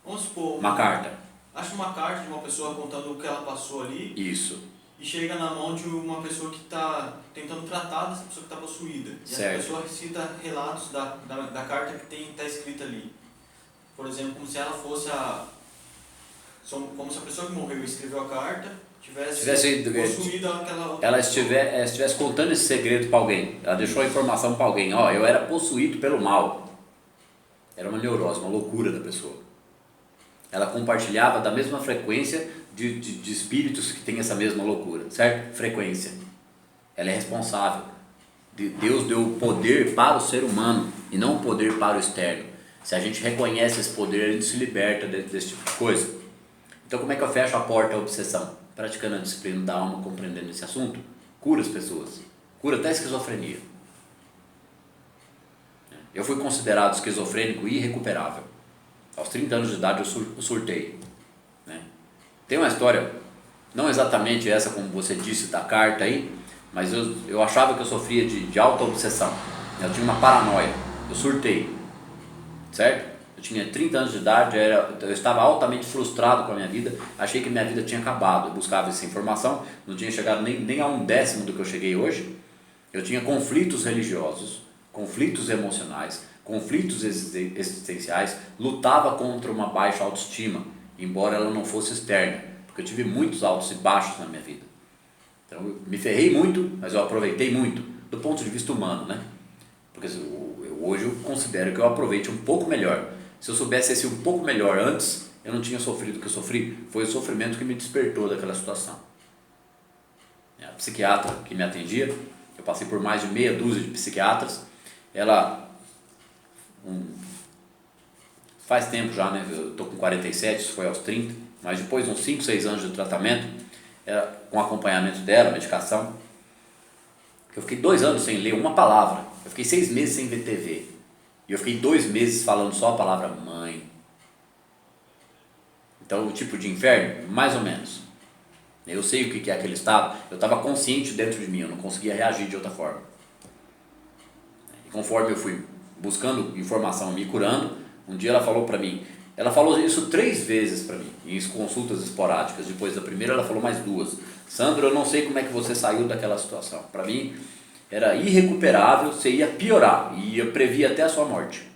Vamos supor... Uma carta. Acha uma carta de uma pessoa contando o que ela passou ali. Isso. E chega na mão de uma pessoa que está tentando tratar dessa pessoa que está possuída. E certo. essa pessoa cita relatos da carta que está escrita ali. Por exemplo, como se ela fosse como se a pessoa que morreu e escreveu a carta tivesse possuído aquela outra ela estivesse contando esse segredo para alguém. Ela deixou a informação para alguém. Ó, eu era possuído pelo mal. Era uma neurose, uma loucura da pessoa. Ela compartilhava da mesma frequência de espíritos que têm essa mesma loucura, certo? Frequência. Ela é responsável. Deus deu o poder para o ser humano e não o poder para o externo. Se a gente reconhece esse poder, a gente se liberta desse tipo de coisa. Então, como é que eu fecho a porta à obsessão? Praticando a disciplina da alma, compreendendo esse assunto, cura as pessoas. Cura até a esquizofrenia. Eu fui considerado esquizofrênico irrecuperável. Aos 30 anos de idade eu surtei. Tem uma história, não exatamente essa como você disse da carta aí, mas eu achava que eu sofria de auto-obsessão. Eu tinha uma paranoia. Eu surtei. Certo? Eu tinha 30 anos de idade, eu estava altamente frustrado com a minha vida, achei que minha vida tinha acabado. Eu buscava essa informação, não tinha chegado nem a 1/10 do que eu cheguei hoje. Eu tinha conflitos religiosos, conflitos emocionais, conflitos existenciais, lutava contra uma baixa autoestima, embora ela não fosse externa, porque eu tive muitos altos e baixos na minha vida. Então eu me ferrei muito, mas eu aproveitei muito, do ponto de vista humano, né? Porque hoje eu considero que eu aproveite um pouco melhor. Se eu soubesse esse um pouco melhor antes, eu não tinha sofrido o que eu sofri. Foi o sofrimento que me despertou daquela situação. A psiquiatra que me atendia, eu passei por mais de meia dúzia de psiquiatras, ela faz tempo já, né? Eu estou com 47, isso foi aos 30, mas depois de uns 5, 6 anos de tratamento, com acompanhamento dela, medicação, eu fiquei 2 anos sem ler uma palavra, eu fiquei 6 meses sem ver TV, e eu fiquei 2 meses falando só a palavra mãe. Então, o tipo de inferno, mais ou menos. Eu sei o que é aquele estado, eu estava consciente dentro de mim, eu não conseguia reagir de outra forma. E conforme eu fui buscando informação, me curando, um dia ela falou para mim, ela falou isso 3 vezes para mim, em consultas esporádicas. Depois da primeira ela falou mais 2. Sandro, eu não sei como é que você saiu daquela situação. Para mim era irrecuperável, você ia piorar, e eu previa até a sua morte.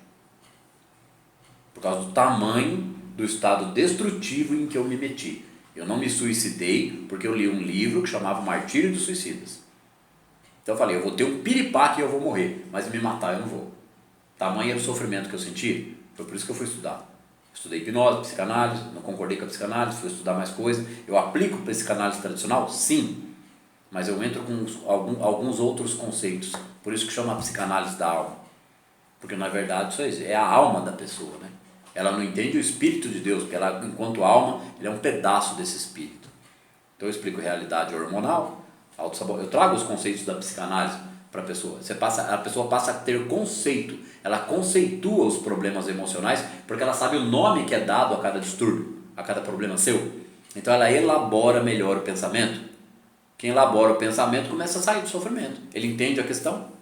Por causa do tamanho do estado destrutivo em que eu me meti. Eu não me suicidei porque eu li um livro que chamava Martírio dos Suicidas. Então eu falei, eu vou ter um piripaque e eu vou morrer, mas me matar eu não vou. Tamanho era o sofrimento que eu senti, foi por isso que eu fui estudar. Estudei hipnose, psicanálise, não concordei com a psicanálise, fui estudar mais coisa. Eu aplico a psicanálise tradicional? Sim, mas eu entro com alguns outros conceitos, por isso que chama a psicanálise da alma. Porque na verdade isso é a alma da pessoa, né? Ela não entende o Espírito de Deus, porque ela, enquanto alma, ele é um pedaço desse Espírito. Então eu explico realidade hormonal, eu trago os conceitos da psicanálise para a pessoa. A pessoa passa a ter conceito, ela conceitua os problemas emocionais, porque ela sabe o nome que é dado a cada distúrbio, a cada problema seu. Então ela elabora melhor o pensamento. Quem elabora o pensamento começa a sair do sofrimento. Ele entende a questão.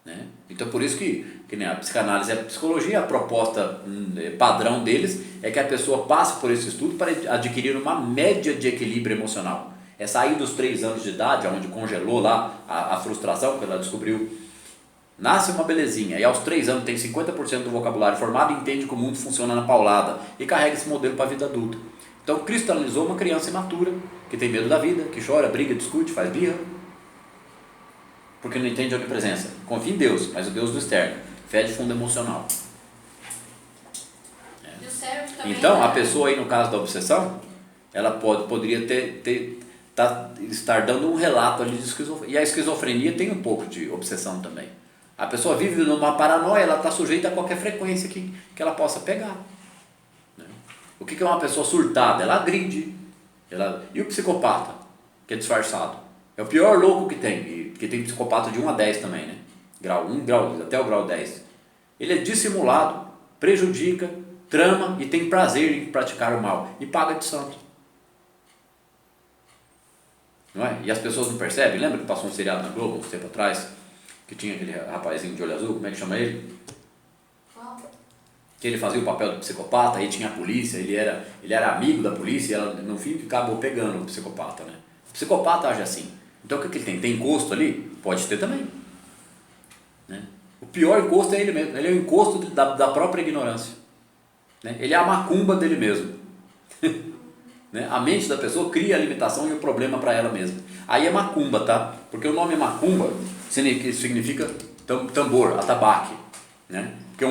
Né? Então por isso que a psicanálise e a psicologia, a proposta padrão deles é que a pessoa passe por esse estudo para adquirir uma média de equilíbrio emocional. É sair dos 3 anos de idade, onde congelou lá a frustração, que ela descobriu. Nasce uma belezinha e aos 3 anos tem 50% do vocabulário formado e entende que o mundo funciona na paulada e carrega esse modelo para a vida adulta. Então cristalizou uma criança imatura, que tem medo da vida, que chora, briga, discute, faz birra, porque não entende a onipresença. Confia em Deus, mas o Deus do externo. Fé de fundo emocional. Então, a pessoa aí no caso da obsessão, ela poderia estar dando um relato ali de esquizofrenia. E a esquizofrenia tem um pouco de obsessão também. A pessoa vive numa paranoia, ela está sujeita a qualquer frequência que ela possa pegar. Né? O que é uma pessoa surtada? Ela agride. E o psicopata, que é disfarçado? É o pior louco que tem. Porque tem psicopata de 1 a 10 também, né? Grau 1, até o grau 10. Ele é dissimulado, prejudica, trama e tem prazer em praticar o mal. E paga de santo. não é? E as pessoas não percebem. Lembra que passou um seriado na Globo um tempo atrás, que tinha aquele rapazinho de olho azul, como é que chama ele? Que ele fazia o papel do psicopata, aí tinha a polícia, ele era amigo da polícia, e ela, no fim acabou pegando o psicopata, né? O psicopata age assim. Então o que ele tem? Tem encosto ali? Pode ter também, né? O pior encosto é ele mesmo, ele é o encosto da própria ignorância, né? Ele é a macumba dele mesmo. Né? A mente da pessoa cria a limitação e o problema para ela mesma. Aí é macumba, tá? Porque o nome macumba significa tambor, atabaque, né? Porque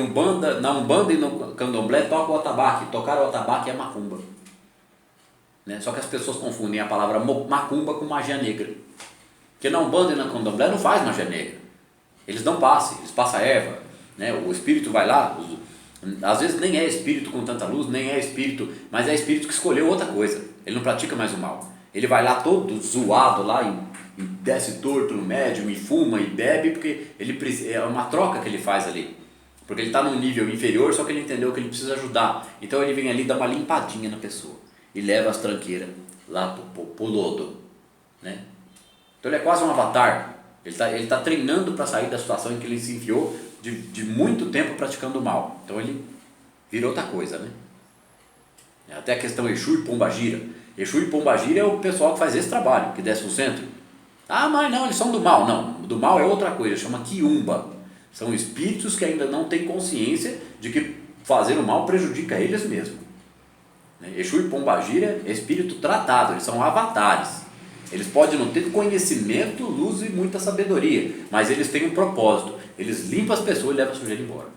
na Umbanda e no Candomblé toca o atabaque. Tocar o atabaque é macumba, né? Só que as pessoas confundem a palavra macumba com magia negra. Porque na Umbanda e na Candomblé não faz magia negra. Eles dão passe, eles passam erva, né? O espírito vai lá, às vezes nem é espírito com tanta luz, nem é espírito, mas é espírito que escolheu outra coisa. Ele não pratica mais o mal. Ele vai lá todo zoado lá e desce torto no médium e fuma e bebe, porque é uma troca que ele faz ali. Porque ele está num nível inferior, só que ele entendeu que ele precisa ajudar. Então ele vem ali dar uma limpadinha na pessoa e leva as tranqueiras lá pro lodo, né? Então ele é quase um avatar. Ele tá treinando para sair da situação em que ele se enfiou de muito tempo praticando o mal. Então ele virou outra coisa, né? Até a questão Exu e Pombagira. Exu e Pombagira é o pessoal que faz esse trabalho, que desce no centro. Ah, mas não, eles são do mal. Não, do mal é outra coisa, chama Quiumba. São espíritos que ainda não têm consciência de que fazer o mal prejudica eles mesmos. Exu e Pombagira é espírito tratado, eles são avatares. Eles podem não ter conhecimento, luz e muita sabedoria, mas eles têm um propósito. Eles limpam as pessoas e levam a sujeira embora.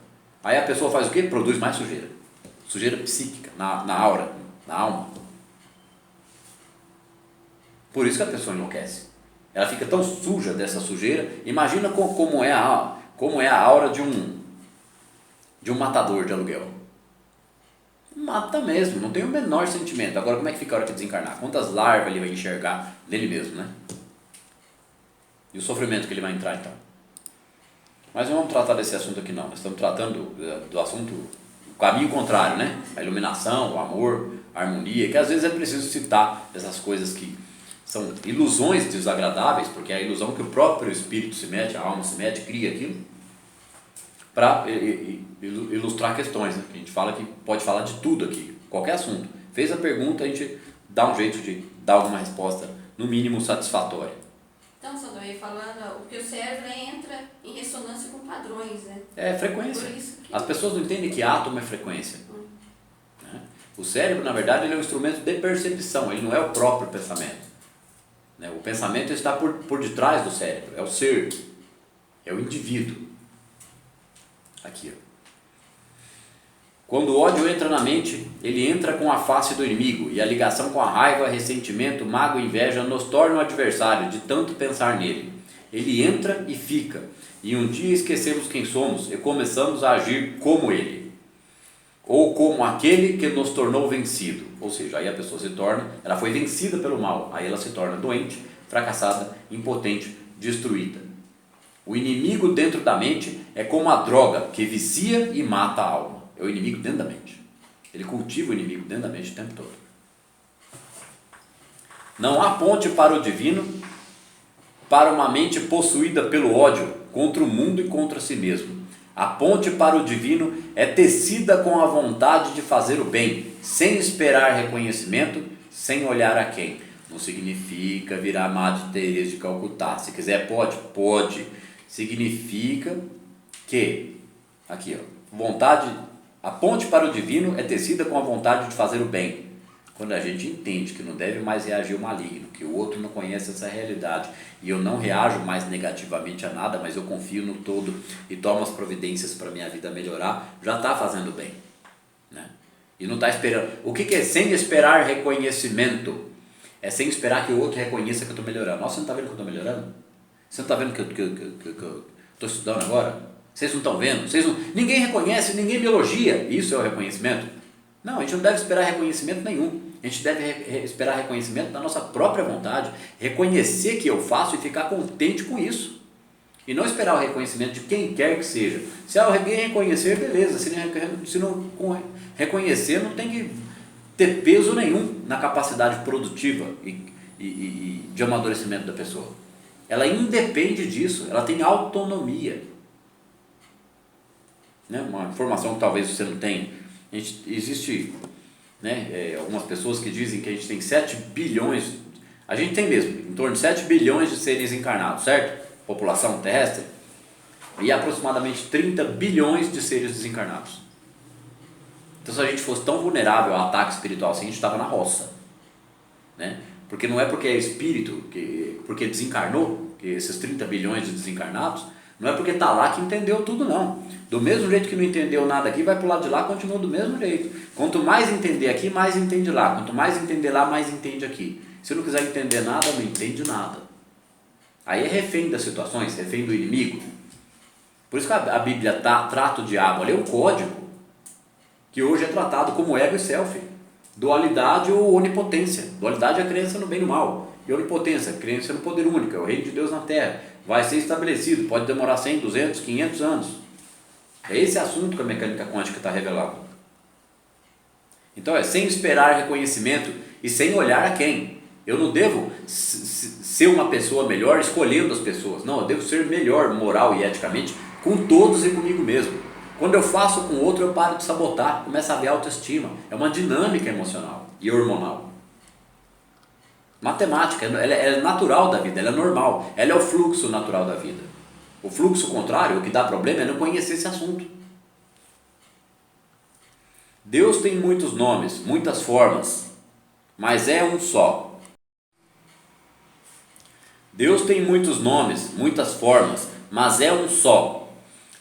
Aí a pessoa faz o quê? Produz mais sujeira. Sujeira psíquica, na aura, na alma. Por isso que a pessoa enlouquece. Ela fica tão suja dessa sujeira. Imagina como é a aura de um matador de aluguel. Mata mesmo, não tem o menor sentimento. Agora como é que fica a hora que desencarnar? Quantas larvas ele vai enxergar nele mesmo, né? E o sofrimento que ele vai entrar então. Mas não vamos tratar desse assunto aqui não. Nós estamos tratando do assunto, o caminho contrário, né? A iluminação, o amor, a harmonia, que às vezes é preciso citar essas coisas que são ilusões desagradáveis, porque é a ilusão que o próprio espírito se mete, a alma se mete, cria aquilo, para ilustrar questões, né? A gente fala que pode falar de tudo aqui, qualquer assunto. Fez a pergunta, a gente dá um jeito de dar alguma resposta, no mínimo satisfatória. Então, Sandro, falando, porque o cérebro entra em ressonância com padrões, né? É frequência. As pessoas não entendem que átomo é frequência. Né? O cérebro, na verdade, ele é um instrumento de percepção, ele não é o próprio pensamento. Né? O pensamento está por detrás do cérebro, é o ser, é o indivíduo. Aqui, ó. Quando o ódio entra na mente, ele entra com a face do inimigo, e a ligação com a raiva, ressentimento, mágoa e inveja nos torna o adversário de tanto pensar nele. Ele entra e fica, e um dia esquecemos quem somos e começamos a agir como ele, ou como aquele que nos tornou vencido. Ou seja, aí a pessoa ela foi vencida pelo mal, aí ela se torna doente, fracassada, impotente, destruída. O inimigo dentro da mente é como a droga que vicia e mata a alma. É o inimigo dentro da mente. Ele cultiva o inimigo dentro da mente o tempo todo. Não há ponte para o divino, para uma mente possuída pelo ódio contra o mundo e contra si mesmo. A ponte para o divino é tecida com a vontade de fazer o bem, sem esperar reconhecimento, sem olhar a quem. Não significa virar Madre Teresa de Calcutá. Se quiser pode. Significa que, aqui ó, a ponte para o divino é tecida com a vontade de fazer o bem. Quando a gente entende que não deve mais reagir ao maligno, que o outro não conhece essa realidade, e eu não reajo mais negativamente a nada, mas eu confio no todo e tomo as providências para minha vida melhorar, já está fazendo bem, né? E não está esperando. O que é sem esperar reconhecimento? É sem esperar que o outro reconheça que eu estou melhorando. Nossa, você não está vendo que eu estou melhorando? Você não está vendo que eu estou estudando agora? Vocês não estão vendo? Ninguém reconhece, ninguém me elogia. Isso é o reconhecimento? Não, a gente não deve esperar reconhecimento nenhum. A gente deve esperar reconhecimento da nossa própria vontade, reconhecer que eu faço e ficar contente com isso. E não esperar o reconhecimento de quem quer que seja. Se alguém reconhecer, beleza. Se não reconhecer, não tem que ter peso nenhum na capacidade produtiva e de amadurecimento da pessoa. Ela independe disso, ela tem autonomia. Né? Uma informação que talvez você não tenha. Existe, né, algumas pessoas que dizem que a gente tem 7 bilhões, a gente tem mesmo, em torno de 7 bilhões de seres encarnados, certo? População terrestre, e aproximadamente 30 bilhões de seres desencarnados. Então, se a gente fosse tão vulnerável a ataque espiritual assim, a gente estava na roça, né? Porque não é porque é espírito, porque desencarnou, que esses 30 bilhões de desencarnados, não é porque está lá que entendeu tudo, não. Do mesmo jeito que não entendeu nada aqui, vai para o lado de lá, continua do mesmo jeito. Quanto mais entender aqui, mais entende lá. Quanto mais entender lá, mais entende aqui. Se não quiser entender nada, não entende nada. Aí é refém das situações, refém do inimigo. Por isso que a Bíblia trata o diabo, ali é um código, que hoje é tratado como ego e self. Dualidade ou onipotência. Dualidade é a crença no bem e no mal. E onipotência, a crença no poder único, é o reino de Deus na terra. Vai ser estabelecido, pode demorar 100, 200, 500 anos. É esse assunto que a mecânica quântica está revelando. Então sem esperar reconhecimento e sem olhar a quem. Eu não devo ser uma pessoa melhor escolhendo as pessoas. Não, eu devo ser melhor moral e eticamente com todos e comigo mesmo. Quando eu faço com o outro, eu paro de sabotar, começo a ver autoestima. É uma dinâmica emocional e hormonal. Matemática, ela é natural da vida, ela é normal. Ela é o fluxo natural da vida. O fluxo contrário, o que dá problema é não conhecer esse assunto. Deus tem muitos nomes, muitas formas, mas é um só. Deus tem muitos nomes, muitas formas, mas é um só.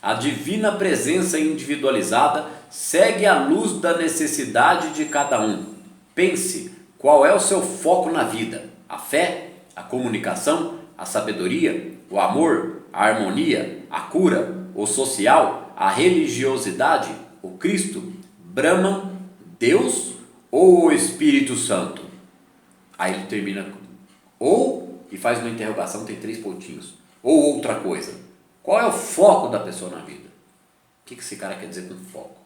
A divina presença individualizada segue a luz da necessidade de cada um. Pense, qual é o seu foco na vida? A fé, a comunicação, a sabedoria, o amor, a harmonia, a cura, o social, a religiosidade, o Cristo, Brahman, Deus ou o Espírito Santo? Aí ele termina ou, e faz uma interrogação, tem 3 pontinhos, ou outra coisa. Qual é o foco da pessoa na vida? O que esse cara quer dizer com foco?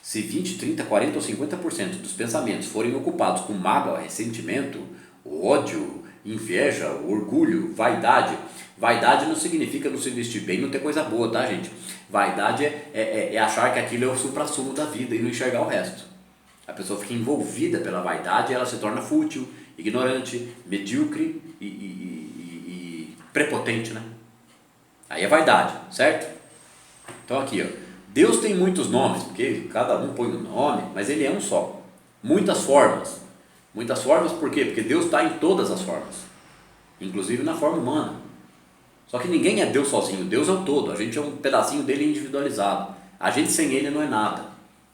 Se 20, 30, 40 ou 50% dos pensamentos forem ocupados com mágoa, ressentimento, ódio, inveja, orgulho, vaidade. Vaidade não significa não se vestir bem, não ter coisa boa, tá, gente? Vaidade é achar que aquilo é o supra-sumo da vida e não enxergar o resto. A pessoa fica envolvida pela vaidade e ela se torna fútil, ignorante, medíocre e prepotente, né? Aí é vaidade, certo? Então aqui, ó, Deus tem muitos nomes, porque cada um põe um nome, mas ele é um só. Muitas formas. Muitas formas por quê? Porque Deus está em todas as formas, inclusive na forma humana. Só que ninguém é Deus sozinho, Deus é o todo, a gente é um pedacinho dele individualizado. A gente sem ele não é nada,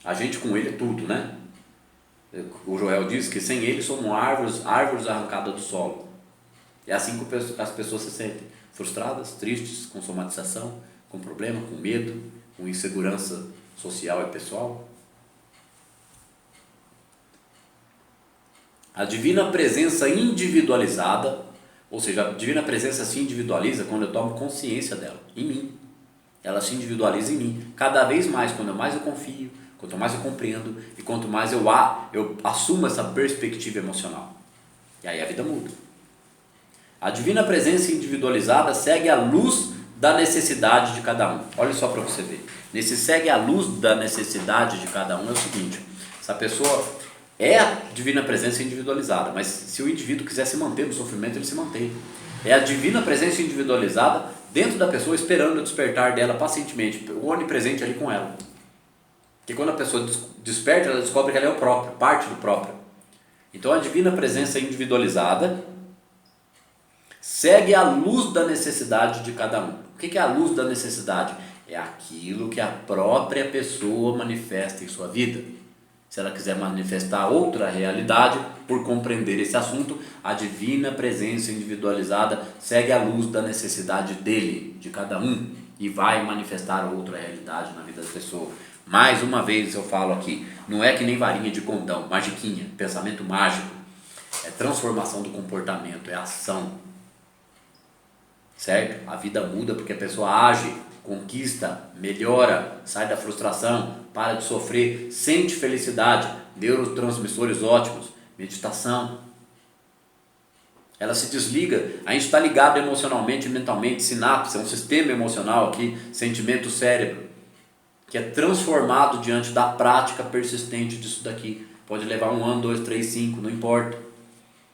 a gente com ele é tudo, né? O Joel diz que sem ele somos árvores arrancadas do solo. É assim que as pessoas se sentem. Frustradas, tristes, com somatização, com problema, com medo, com insegurança social e pessoal. A divina presença individualizada, ou seja, a divina presença se individualiza quando eu tomo consciência dela, em mim. Ela se individualiza em mim. Cada vez mais, quanto mais eu confio, quanto mais eu compreendo e quanto mais eu assumo essa perspectiva emocional. E aí a vida muda. A divina presença individualizada segue a luz da necessidade de cada um. Olha só para você ver. Nesse segue a luz da necessidade de cada um é o seguinte: essa pessoa é a divina presença individualizada, mas se o indivíduo quiser se manter no sofrimento, ele se mantém. É a divina presença individualizada dentro da pessoa, esperando o despertar dela pacientemente, o onipresente ali com ela. Porque quando a pessoa desperta, ela descobre que ela é o próprio, parte do próprio. Então a divina presença individualizada segue a luz da necessidade de cada um. O que é a luz da necessidade? É aquilo que a própria pessoa manifesta em sua vida. Se ela quiser manifestar outra realidade, por compreender esse assunto, a divina presença individualizada segue a luz da necessidade dele, de cada um, e vai manifestar outra realidade na vida da pessoa. Mais uma vez eu falo aqui, não é que nem varinha de condão, magiquinha, pensamento mágico. É transformação do comportamento, é ação. Certo? A vida muda porque a pessoa age, conquista, melhora, sai da frustração, para de sofrer, sente felicidade, neurotransmissores ótimos, meditação. ela se desliga. A gente está ligado emocionalmente e mentalmente, sinapse, é um sistema emocional aqui, sentimento, cérebro, que é transformado diante da prática persistente disso daqui. Pode levar 1 ano, 2, 3, 5, não importa.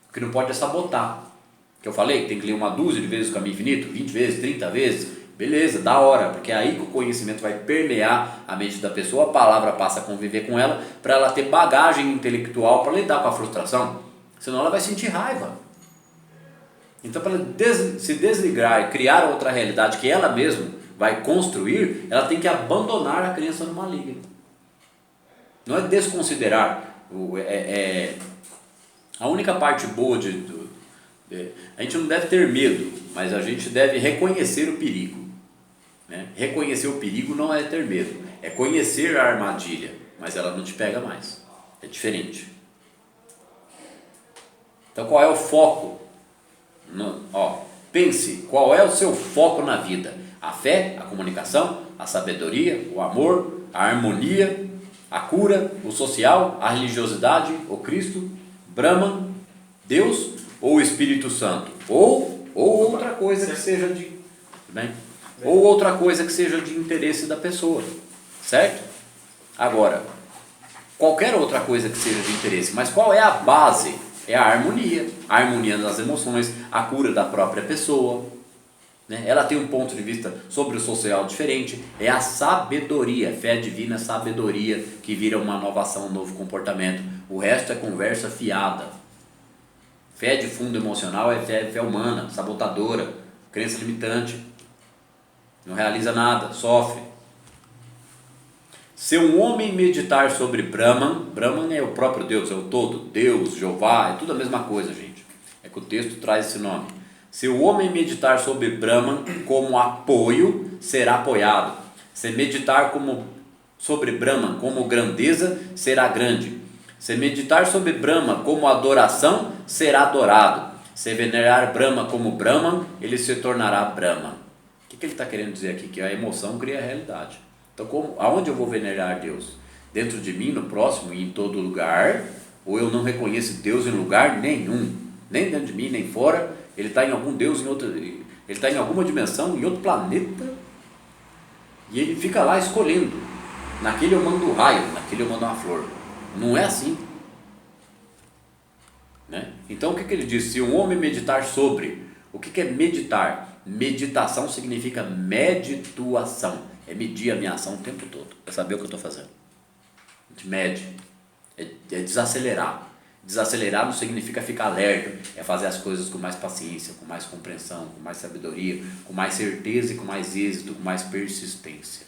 O que não pode é sabotar. Que eu falei, tem que ler uma dúzia de vezes o caminho infinito, 20 vezes, 30 vezes, beleza, da hora, porque é aí que o conhecimento vai permear a mente da pessoa, a palavra passa a conviver com ela, para ela ter bagagem intelectual para lidar com a frustração, senão ela vai sentir raiva. Então, para se desligar e criar outra realidade que ela mesma vai construir, ela tem que abandonar a crença no maligno. Não é desconsiderar. A única parte boa a gente não deve ter medo, mas a gente deve reconhecer o perigo. Né? Reconhecer o perigo não é ter medo, é conhecer a armadilha, mas ela não te pega mais. É diferente. Então, qual é o foco? Pense, qual é o seu foco na vida? A fé, a comunicação, a sabedoria, o amor, a harmonia, a cura, o social, a religiosidade, o Cristo, Brahman, Deus ou o Espírito Santo? Ou outra coisa que seja ou outra coisa que seja de interesse da pessoa, certo? Agora, qualquer outra coisa que seja de interesse, mas qual é a base? É a harmonia das emoções, a cura da própria pessoa, né? Ela tem um ponto de vista sobre o social diferente, é a sabedoria, fé divina, sabedoria, que vira uma inovação, um novo comportamento. O resto é conversa fiada. Fé de fundo emocional é fé humana, sabotadora, crença limitante, não realiza nada, sofre. Se um homem meditar sobre Brahman é o próprio Deus, é o todo, Deus, Jeová, é tudo a mesma coisa, gente. É que o texto traz esse nome. Se o homem meditar sobre Brahman como apoio, será apoiado. Se meditar sobre Brahman como grandeza, será grande. Se meditar sobre Brahma como adoração, será adorado. Se venerar Brahma como Brahman, ele se tornará Brahman. O que ele está querendo dizer aqui? Que a emoção cria a realidade. Então, aonde eu vou venerar Deus? Dentro de mim, no próximo e em todo lugar? Ou eu não reconheço Deus em lugar nenhum? Nem dentro de mim, nem fora. Ele está em algum Deus, ele está em alguma dimensão, em outro planeta. E ele fica lá escolhendo. Naquele eu mando um raio, naquele eu mando uma flor. Não é assim. Né? Então, o que ele diz? Se um homem meditar sobre, o que é meditar? Meditação significa meditação. É medir a minha ação o tempo todo. É saber o que eu estou fazendo. A gente mede. É desacelerar. Desacelerar não significa ficar lerdo. É fazer as coisas com mais paciência, com mais compreensão, com mais sabedoria, com mais certeza e com mais êxito, com mais persistência.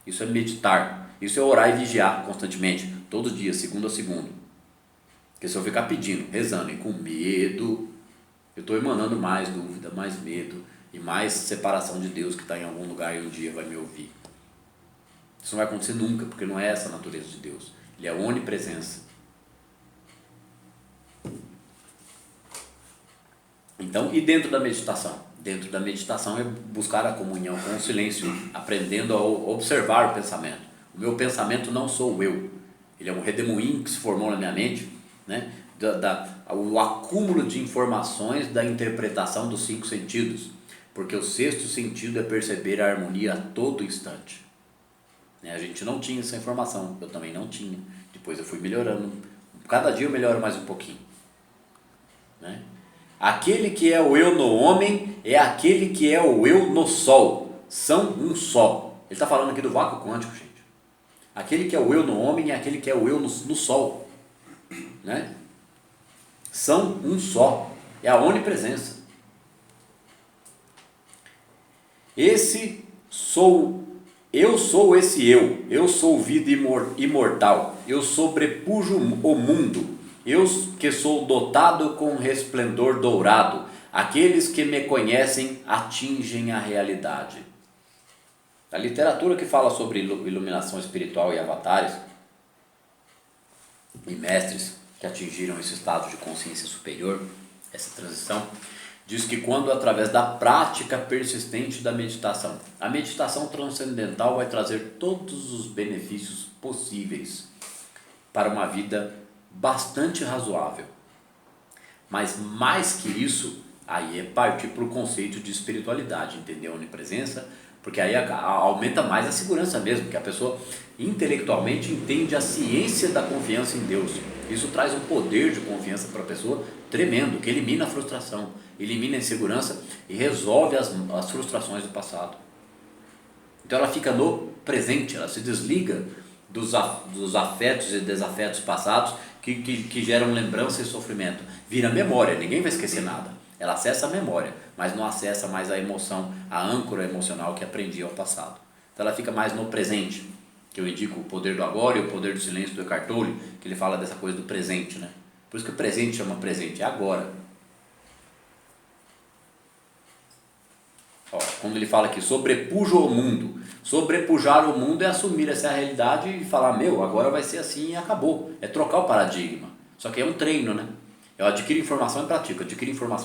Isso é meditar. Isso é orar e vigiar constantemente. Todo dia, segundo a segundo. Porque se eu ficar pedindo, rezando e com medo, eu estou emanando mais dúvida, mais medo e mais separação de Deus que está em algum lugar e um dia vai me ouvir. Isso não vai acontecer nunca, porque não é essa a natureza de Deus. Ele é onipresença. Então, e dentro da meditação? Dentro da meditação é buscar a comunhão com o silêncio, aprendendo a observar o pensamento. O meu pensamento não sou eu. Ele é um redemoinho que se formou na minha mente, né? O acúmulo de informações da interpretação dos 5 sentidos. Porque o 6º sentido é perceber a harmonia a todo instante. A gente não tinha essa informação, eu também não tinha. Depois eu fui melhorando. Cada dia eu melhoro mais um pouquinho. Né? Aquele que é o eu no homem é aquele que é o eu no sol. São um só. Ele está falando aqui do vácuo quântico, gente. Aquele que é o eu no homem é aquele que é o eu no sol. Né? São um só. É a onipresença. Eu sou esse eu sou vida imortal, eu sobrepujo o mundo, eu que sou dotado com resplendor dourado, aqueles que me conhecem atingem a realidade. A literatura que fala sobre iluminação espiritual e avatares, e mestres que atingiram esse estado de consciência superior, essa transição, diz que quando através da prática persistente da meditação, a meditação transcendental vai trazer todos os benefícios possíveis para uma vida bastante razoável. Mas mais que isso, aí é partir para o conceito de espiritualidade, entender a onipresença, porque aí aumenta mais a segurança mesmo, que a pessoa intelectualmente entende a ciência da confiança em Deus. Isso traz um poder de confiança para a pessoa tremendo, que elimina a frustração, elimina a insegurança e resolve as frustrações do passado. Então ela fica no presente, ela se desliga dos afetos e desafetos passados que geram lembrança e sofrimento. Vira memória, ninguém vai esquecer nada. Ela acessa a memória, mas não acessa mais a emoção, a âncora emocional que aprendia ao passado. Então ela fica mais no presente, que eu indico o poder do agora e o poder do silêncio do Eckhart Tolle, que ele fala dessa coisa do presente, né? Por isso que o presente chama presente, é agora. Ó, quando ele fala que sobrepuja o mundo, sobrepujar o mundo é assumir essa realidade e falar, agora vai ser assim e acabou. É trocar o paradigma. Só que é um treino, né? Eu adquiro informação e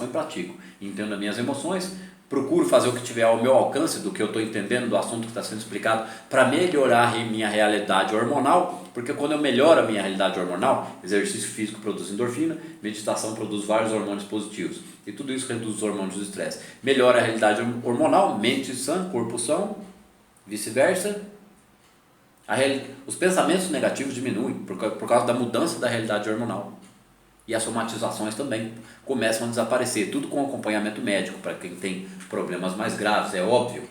pratico, entendo as minhas emoções, procuro fazer o que tiver ao meu alcance do que eu estou entendendo, do assunto que está sendo explicado, para melhorar a minha realidade hormonal, porque quando eu melhoro a minha realidade hormonal, exercício físico produz endorfina, meditação produz vários hormônios positivos, e tudo isso reduz os hormônios do estresse. Melhora a realidade hormonal, mente sã, corpo são, vice-versa. Os pensamentos negativos diminuem por causa da mudança da realidade hormonal. E as somatizações também começam a desaparecer, tudo com acompanhamento médico, para quem tem problemas mais graves, é óbvio.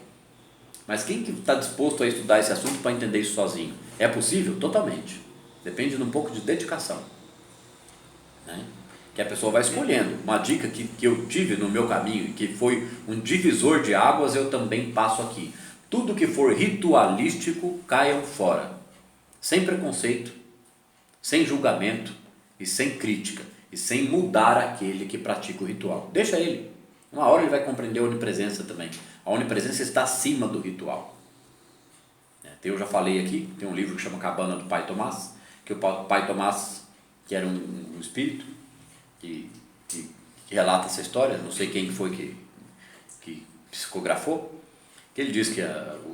Mas quem que está disposto a estudar esse assunto para entender isso sozinho? É possível? Totalmente. Depende de um pouco de dedicação, né? Que a pessoa vai escolhendo. Uma dica que eu tive no meu caminho, que foi um divisor de águas, eu também passo aqui. Tudo que for ritualístico, caiam fora. Sem preconceito, sem julgamento, e sem crítica, e sem mudar aquele que pratica o ritual. Deixa ele. Uma hora ele vai compreender a onipresença também. A onipresença está acima do ritual. Eu já falei aqui, tem um livro que chama Cabana do Pai Tomás, que o Pai Tomás, que era um espírito, que relata essa história, não sei quem foi que psicografou, que ele diz que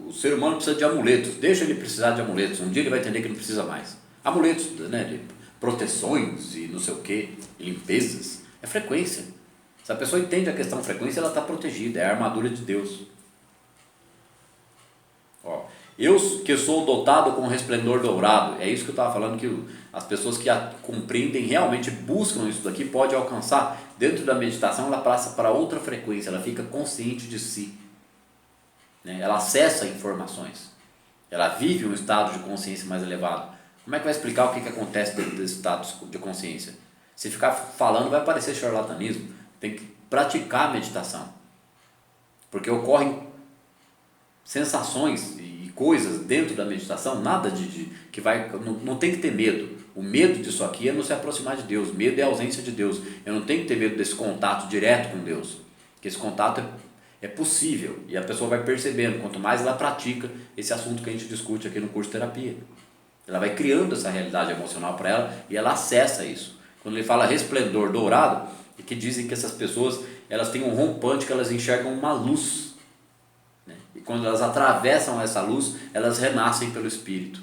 o ser humano precisa de amuletos, deixa ele precisar de amuletos, um dia ele vai entender que não precisa mais. Amuletos, né, de proteções e não sei o que, limpezas, é frequência. Se a pessoa entende a questão frequência, ela está protegida, é a armadura de Deus. Ó, eu que sou dotado com resplendor dourado, é isso que eu estava falando, que as pessoas que compreendem, realmente buscam isso daqui, pode alcançar, dentro da meditação, ela passa para outra frequência, ela fica consciente de si, né? Ela acessa informações, ela vive um estado de consciência mais elevado. Como é que vai explicar o que acontece dentro desse estado de consciência? Se ficar falando, vai parecer charlatanismo. Tem que praticar a meditação. Porque ocorrem sensações e coisas dentro da meditação, nada que vai... Não tem que ter medo. O medo disso aqui é não se aproximar de Deus. Medo é a ausência de Deus. Eu não tenho que ter medo desse contato direto com Deus. Porque esse contato é possível. E a pessoa vai percebendo. Quanto mais ela pratica esse assunto que a gente discute aqui no curso de terapia. Ela vai criando essa realidade emocional para ela e ela acessa isso. Quando ele fala resplendor dourado, é que dizem que essas pessoas, elas têm um rompante que elas enxergam uma luz, né? E quando elas atravessam essa luz, elas renascem pelo Espírito.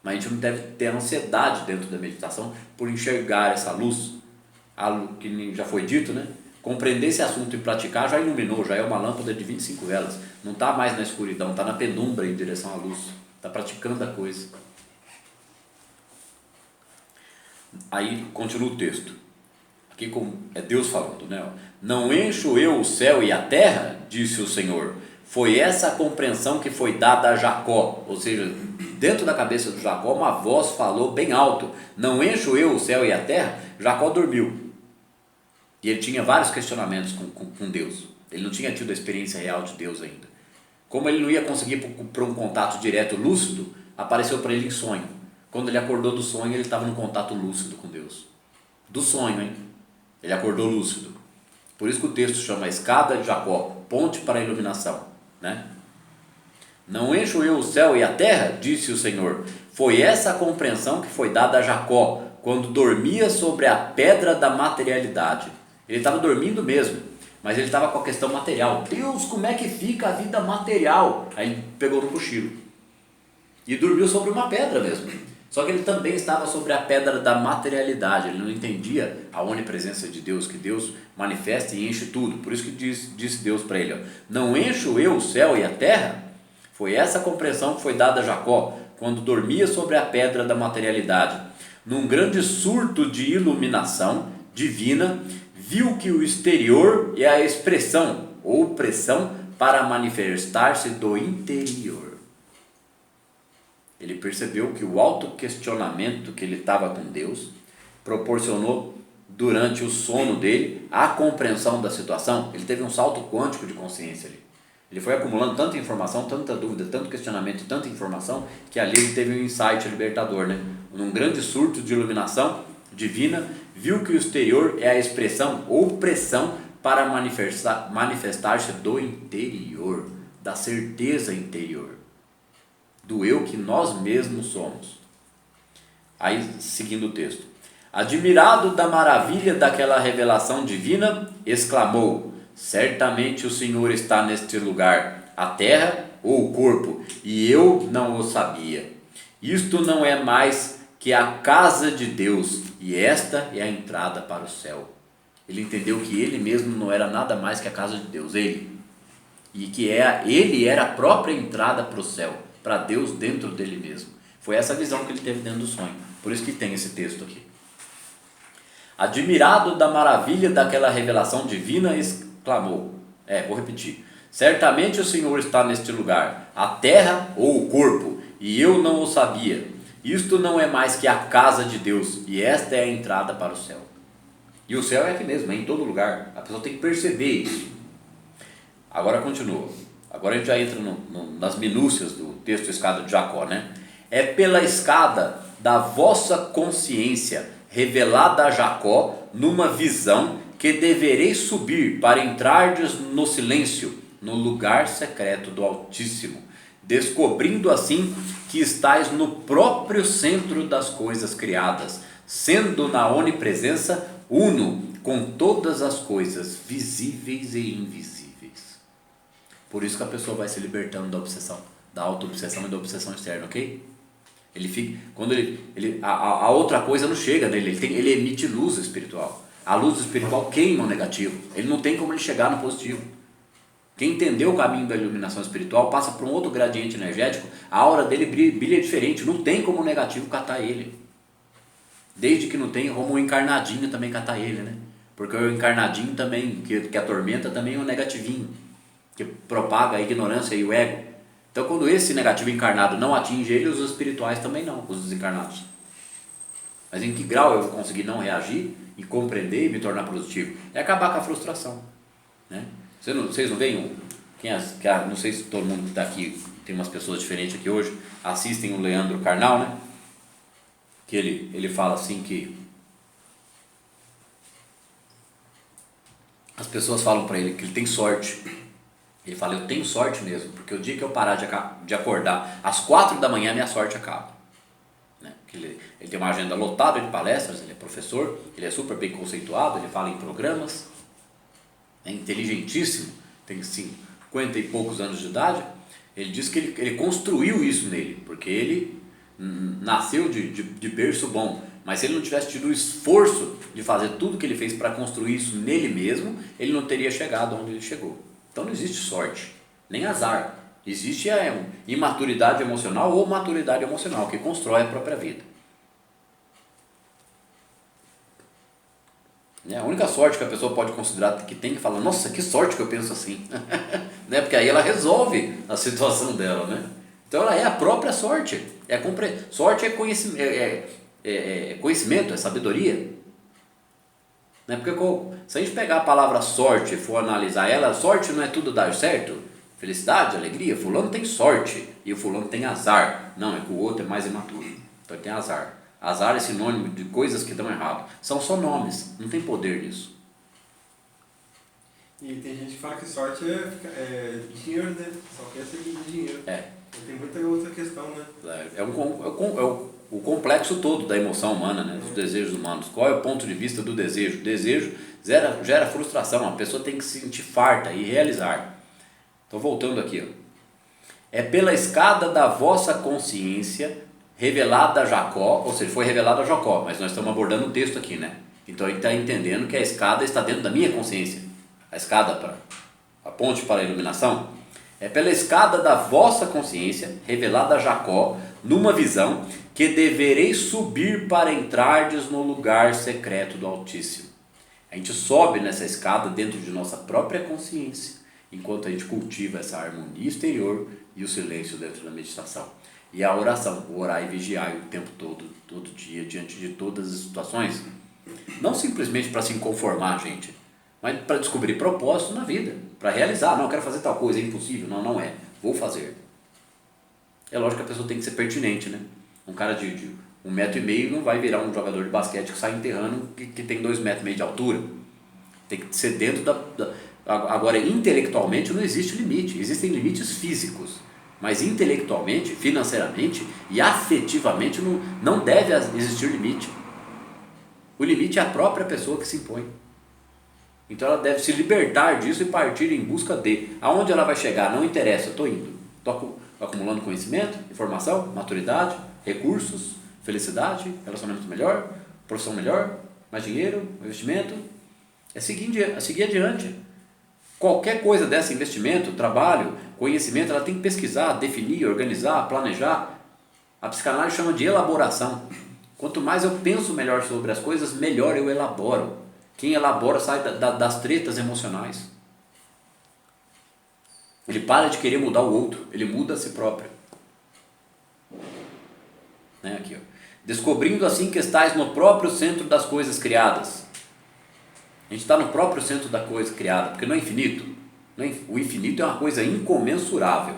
Mas a gente não deve ter ansiedade dentro da meditação por enxergar essa luz, algo que já foi dito, né? Compreender esse assunto e praticar já iluminou, já é uma lâmpada de 25 velas. Não está mais na escuridão, está na penumbra em direção à luz. Está praticando a coisa. Aí continua o texto, aqui é Deus falando, né? Não encho eu o céu e a terra, disse o Senhor. Foi essa a compreensão que foi dada a Jacó, ou seja, dentro da cabeça do Jacó uma voz falou bem alto, não encho eu o céu e a terra. Jacó dormiu, e ele tinha vários questionamentos com Deus, ele não tinha tido a experiência real de Deus ainda. Como ele não ia conseguir por um contato direto lúcido, apareceu para ele em sonho. Quando ele acordou do sonho, ele estava num contato lúcido com Deus. Do sonho, hein? Ele acordou lúcido. Por isso que o texto chama a escada de Jacó, ponte para a iluminação, né? Não encho eu o céu e a terra, disse o Senhor. Foi essa a compreensão que foi dada a Jacó, quando dormia sobre a pedra da materialidade. Ele estava dormindo mesmo, mas ele estava com a questão material. Deus, como é que fica a vida material? Aí ele pegou no cochilo. E dormiu sobre uma pedra mesmo. Só que ele também estava sobre a pedra da materialidade, ele não entendia a onipresença de Deus, que Deus manifesta e enche tudo. Por isso que disse Deus para ele, ó, não encho eu o céu e a terra? Foi essa a compreensão que foi dada a Jacó, quando dormia sobre a pedra da materialidade. Num grande surto de iluminação divina, viu que o exterior é a expressão ou pressão para manifestar-se do interior. Ele percebeu que o autoquestionamento que ele estava com Deus proporcionou durante o sono dele a compreensão da situação. Ele teve um salto quântico de consciência ali. Ele foi acumulando tanta informação, tanta dúvida, tanto questionamento, tanta informação, que ali ele teve um insight libertador, né? Num grande surto de iluminação divina, viu que o exterior é a expressão ou pressão para manifestar-se do interior, da certeza interior, do eu que nós mesmos somos. Aí, seguindo o texto, admirado da maravilha daquela revelação divina, exclamou, certamente o Senhor está neste lugar, a terra ou o corpo, e eu não o sabia. Isto não é mais que a casa de Deus, e esta é a entrada para o céu. Ele entendeu que ele mesmo não era nada mais que a casa de Deus, e que ele era a própria entrada para o céu, para Deus dentro dele mesmo. Foi essa visão que ele teve dentro do sonho. Por isso que tem esse texto aqui. Admirado da maravilha daquela revelação divina, exclamou, vou repetir, certamente o Senhor está neste lugar, a terra ou o corpo, e eu não o sabia. Isto não é mais que a casa de Deus, e esta é a entrada para o céu. E o céu é aqui mesmo, é em todo lugar. A pessoa tem que perceber isso. Agora continua. Agora a gente já entra nas minúcias do texto Escada de Jacó, né? É pela escada da vossa consciência revelada a Jacó numa visão que devereis subir para entrardes no silêncio, no lugar secreto do Altíssimo, descobrindo assim que estais no próprio centro das coisas criadas, sendo na onipresença uno com todas as coisas visíveis e invisíveis. Por isso que a pessoa vai se libertando da obsessão, da auto-obsessão e da obsessão externa, ok? Ele fica, quando a outra coisa não chega nele, ele emite luz espiritual. A luz espiritual queima o negativo, ele não tem como ele chegar no positivo. Quem entendeu o caminho da iluminação espiritual passa por um outro gradiente energético, a aura dele brilha diferente, não tem como o negativo catar ele. Desde que não tem como o encarnadinho também catar ele, né? Porque o encarnadinho também, que atormenta também é um negativinho, que propaga a ignorância e o ego. Então quando esse negativo encarnado não atinge ele, os espirituais também não, os desencarnados. Mas em que grau eu vou conseguir não reagir e compreender e me tornar positivo? É acabar com a frustração, né? Vocês não veem, não sei se todo mundo que está aqui, tem umas pessoas diferentes aqui hoje, assistem o Leandro Carnal, né? Que ele fala assim que as pessoas falam para ele que ele tem sorte. Ele fala, eu tenho sorte mesmo, porque o dia que eu parar de acordar às 4 da manhã, minha sorte acaba. Né? Ele tem uma agenda lotada de palestras, ele é professor, ele é super bem conceituado, ele fala em programas, é inteligentíssimo, tem 50 e poucos anos de idade. Ele diz que ele construiu isso nele, porque ele nasceu de berço bom, mas se ele não tivesse tido o esforço de fazer tudo que ele fez para construir isso nele mesmo, ele não teria chegado onde ele chegou. Então não existe sorte, nem azar. Existe a imaturidade emocional ou maturidade emocional, que constrói a própria vida. A única sorte que a pessoa pode considerar que tem que falar, nossa, que sorte que eu penso assim. Né? Porque aí ela resolve a situação dela. Né? Então ela é a própria sorte. Sorte é conhecimento, é sabedoria. Né? Porque se a gente pegar a palavra sorte e for analisar ela, sorte não é tudo dar certo? Felicidade, alegria, fulano tem sorte e o fulano tem azar. Não, é que o outro é mais imaturo, então ele tem azar. Azar é sinônimo de coisas que dão errado. São só nomes, não tem poder nisso. E tem gente que fala que sorte é dinheiro, né? Só quer seguir dinheiro. Tem muita outra questão, né? O complexo todo da emoção humana, né? Dos desejos humanos. Qual é o ponto de vista do desejo? O desejo gera frustração, a pessoa tem que se sentir farta e realizar. Então voltando aqui, ó. É pela escada da vossa consciência revelada a Jacó, ou seja, foi revelada a Jacó, mas nós estamos abordando o texto aqui, né? Então ele está entendendo que a escada está dentro da minha consciência. A escada, a ponte para a iluminação, é pela escada da vossa consciência, revelada a Jacó, numa visão, que devereis subir para entrardes no lugar secreto do Altíssimo. A gente sobe nessa escada dentro de nossa própria consciência, enquanto a gente cultiva essa harmonia exterior e o silêncio dentro da meditação. E a oração, o orar e vigiar o tempo todo dia, diante de todas as situações. Não simplesmente para se conformar, gente, mas para descobrir propósito na vida, para realizar. Não, eu quero fazer tal coisa, é impossível. Não, não é. Vou fazer. É lógico que a pessoa tem que ser pertinente, né? Um cara de 1,5 m não vai virar um jogador de basquete que sai enterrando que tem 2,5 m de altura. Tem que ser dentro Agora, intelectualmente não existe limite. Existem limites físicos. Mas intelectualmente, financeiramente e afetivamente não deve existir limite. O limite é a própria pessoa que se impõe. Então ela deve se libertar disso e partir em busca de. Aonde ela vai chegar, não interessa, estou indo. Estou acumulando conhecimento, informação, maturidade, recursos, felicidade, relacionamento melhor, profissão melhor, mais dinheiro, investimento. É seguir adiante. Qualquer coisa dessa, investimento, trabalho, conhecimento, ela tem que pesquisar, definir, organizar, planejar. A psicanálise chama de elaboração. Quanto mais eu penso melhor sobre as coisas, melhor eu elaboro. Quem elabora sai das tretas emocionais. Ele para de querer mudar o outro, ele muda a si próprio. Né? Aqui, ó. Descobrindo assim que estais no próprio centro das coisas criadas. A gente está no próprio centro da coisa criada, porque não é infinito. O infinito é uma coisa incomensurável.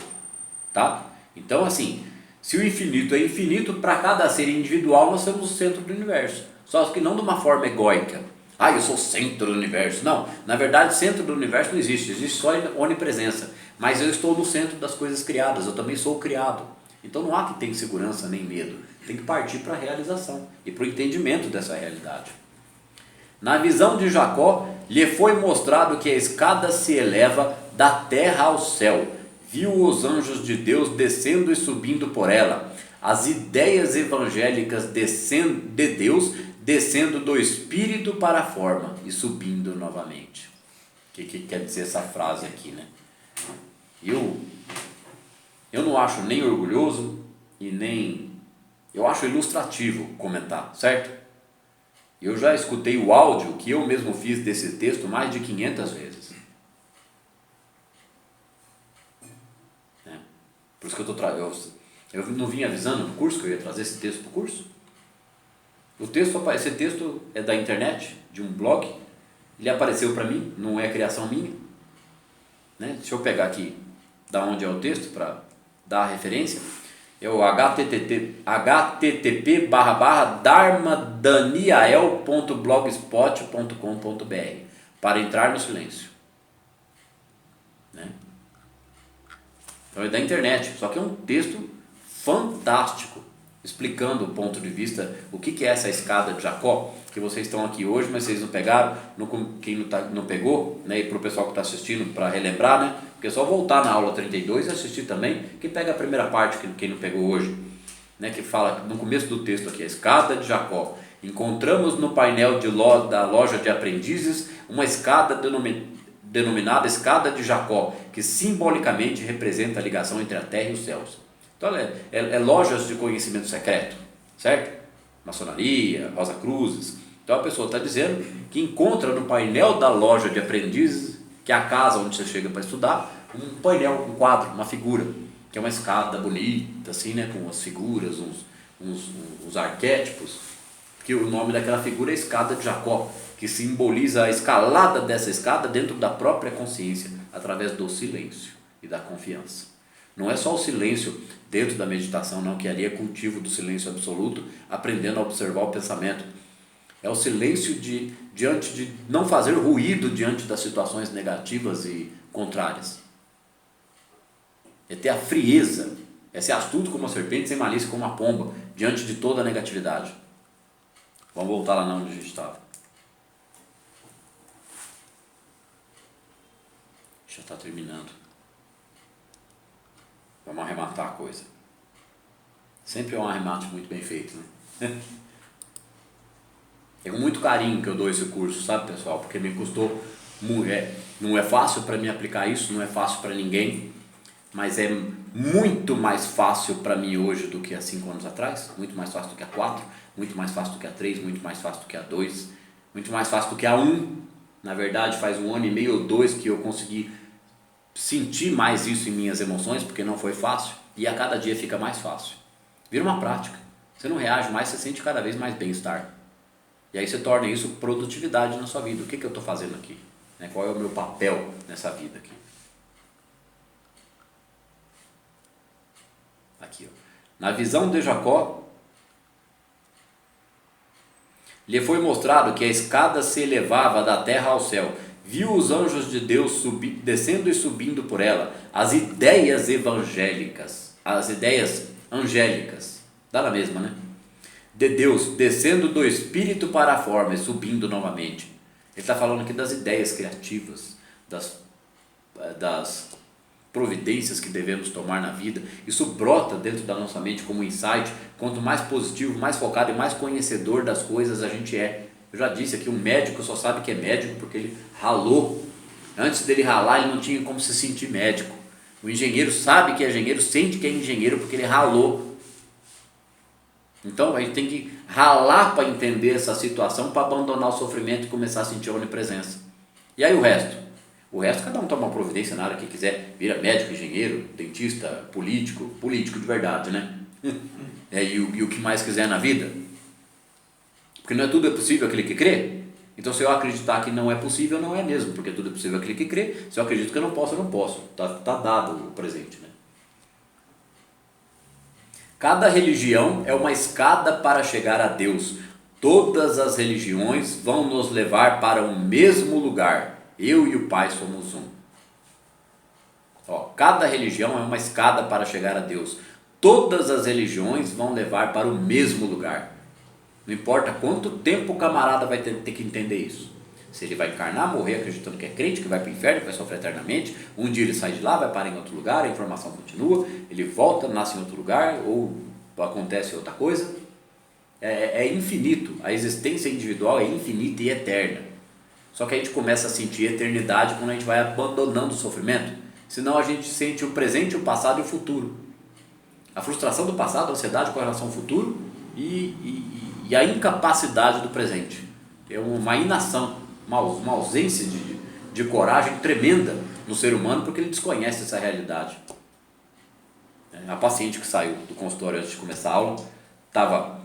Tá? Então, assim, se o infinito é infinito, para cada ser individual nós somos o centro do universo. Só que não de uma forma egóica. Eu sou o centro do universo. Não, na verdade, centro do universo não existe. Existe só onipresença. Mas eu estou no centro das coisas criadas. Eu também sou o criado. Então não há que ter segurança nem medo. Tem que partir para a realização e para o entendimento dessa realidade. Na visão de Jacó, lhe foi mostrado que a escada se eleva da terra ao céu. Viu os anjos de Deus descendo e subindo por ela. As ideias evangélicas de Deus descendo do espírito para a forma e subindo novamente. O que quer dizer essa frase aqui, né? Eu não acho nem orgulhoso e nem... Eu acho ilustrativo comentar, certo? Eu já escutei o áudio que eu mesmo fiz desse texto mais de 500 vezes. Por isso que eu não vim avisando no curso que eu ia trazer esse texto para o curso. Esse texto é da internet, de um blog. Ele apareceu para mim, não é criação minha. Né? Deixa eu pegar aqui da onde é o texto para dar a referência. É o http://dharmadaniael.blogspot.com.br para entrar no silêncio. Né? Então é da internet, só que é um texto fantástico, explicando o ponto de vista, o que é essa escada de Jacó, que vocês estão aqui hoje, mas vocês não pegaram, quem não pegou, né, e para o pessoal que está assistindo, para relembrar, né, porque é só voltar na aula 32 e assistir também, que pega a primeira parte, quem não pegou hoje, né, que fala no começo do texto aqui, a escada de Jacó. Encontramos no painel da loja de aprendizes uma escada denominada escada de Jacó, que simbolicamente representa a ligação entre a terra e os céus. Então é lojas de conhecimento secreto, certo? Maçonaria, Rosa Cruzes. Então a pessoa está dizendo que encontra no painel da loja de aprendizes, que é a casa onde você chega para estudar, um painel, um quadro, uma figura, que é uma escada bonita, assim, né, com as figuras, uns arquétipos, que o nome daquela figura é escada de Jacó, que simboliza a escalada dessa escada dentro da própria consciência, através do silêncio e da confiança. Não é só o silêncio dentro da meditação, não, que ali é cultivo do silêncio absoluto, aprendendo a observar o pensamento. É o silêncio diante de não fazer ruído diante das situações negativas e contrárias. É ter a frieza, é ser astuto como a serpente, sem malícia como a pomba, diante de toda a negatividade. Vamos voltar lá onde a gente estava. Já está terminando. Vamos arrematar a coisa. Sempre é um arremate muito bem feito, né? É com muito carinho que eu dou esse curso, sabe, pessoal? Porque me custou, não é fácil para mim aplicar isso, não é fácil para ninguém, mas é muito mais fácil para mim hoje do que há 5 anos atrás, muito mais fácil do que há 4, muito mais fácil do que há 3, muito mais fácil do que há 2, muito mais fácil do que há 1. Na verdade, faz 1 ano e meio ou 2 que eu consegui sentir mais isso em minhas emoções, porque não foi fácil, e a cada dia fica mais fácil. Vira uma prática. Você não reage mais, você sente cada vez mais bem-estar. E aí você torna isso produtividade na sua vida. O que eu estou fazendo aqui? Qual é o meu papel nessa vida aqui? Aqui, ó. Na visão de Jacó, lhe foi mostrado que a escada se elevava da terra ao céu. Viu os anjos de Deus descendo e subindo por ela. As ideias evangélicas, as ideias angélicas, dá na mesma, né? De Deus, descendo do Espírito para a forma e subindo novamente. Ele está falando aqui das ideias criativas, das providências que devemos tomar na vida. Isso brota dentro da nossa mente como um insight. Quanto mais positivo, mais focado e mais conhecedor das coisas a gente é. Eu já disse aqui, um médico só sabe que é médico porque ele ralou. Antes dele ralar, ele não tinha como se sentir médico. O engenheiro sabe que é engenheiro, sente que é engenheiro porque ele ralou. Então a gente tem que ralar para entender essa situação, para abandonar o sofrimento e começar a sentir a onipresença. E aí o resto? O resto cada um toma uma providência na área que quiser, vira médico, engenheiro, dentista, político de verdade, né? E o que mais quiser na vida. Porque não é tudo é possível aquele que crê. Então se eu acreditar que não é possível, não é mesmo, porque tudo é possível aquele que crê. Se eu acredito que eu não posso, eu não posso. Tá dado o presente, né? Cada religião é uma escada para chegar a Deus. Todas as religiões vão nos levar para o mesmo lugar. Eu e o Pai somos um. Cada religião é uma escada para chegar a Deus. Todas as religiões vão levar para o mesmo lugar. Não importa quanto tempo o camarada vai ter que entender isso. Se ele vai encarnar, morrer acreditando que é crente, que vai para o inferno, que vai sofrer eternamente, um dia ele sai de lá, vai parar em outro lugar, a informação continua, ele volta, nasce em outro lugar, ou acontece outra coisa. É infinito, a existência individual é infinita e eterna. Só que a gente começa a sentir eternidade quando a gente vai abandonando o sofrimento. Senão a gente sente o presente, o passado e o futuro. A frustração do passado, a ansiedade com relação ao futuro e a incapacidade do presente. É uma inação, uma ausência de coragem tremenda no ser humano, porque ele desconhece essa realidade. A paciente que saiu do consultório antes de começar a aula estava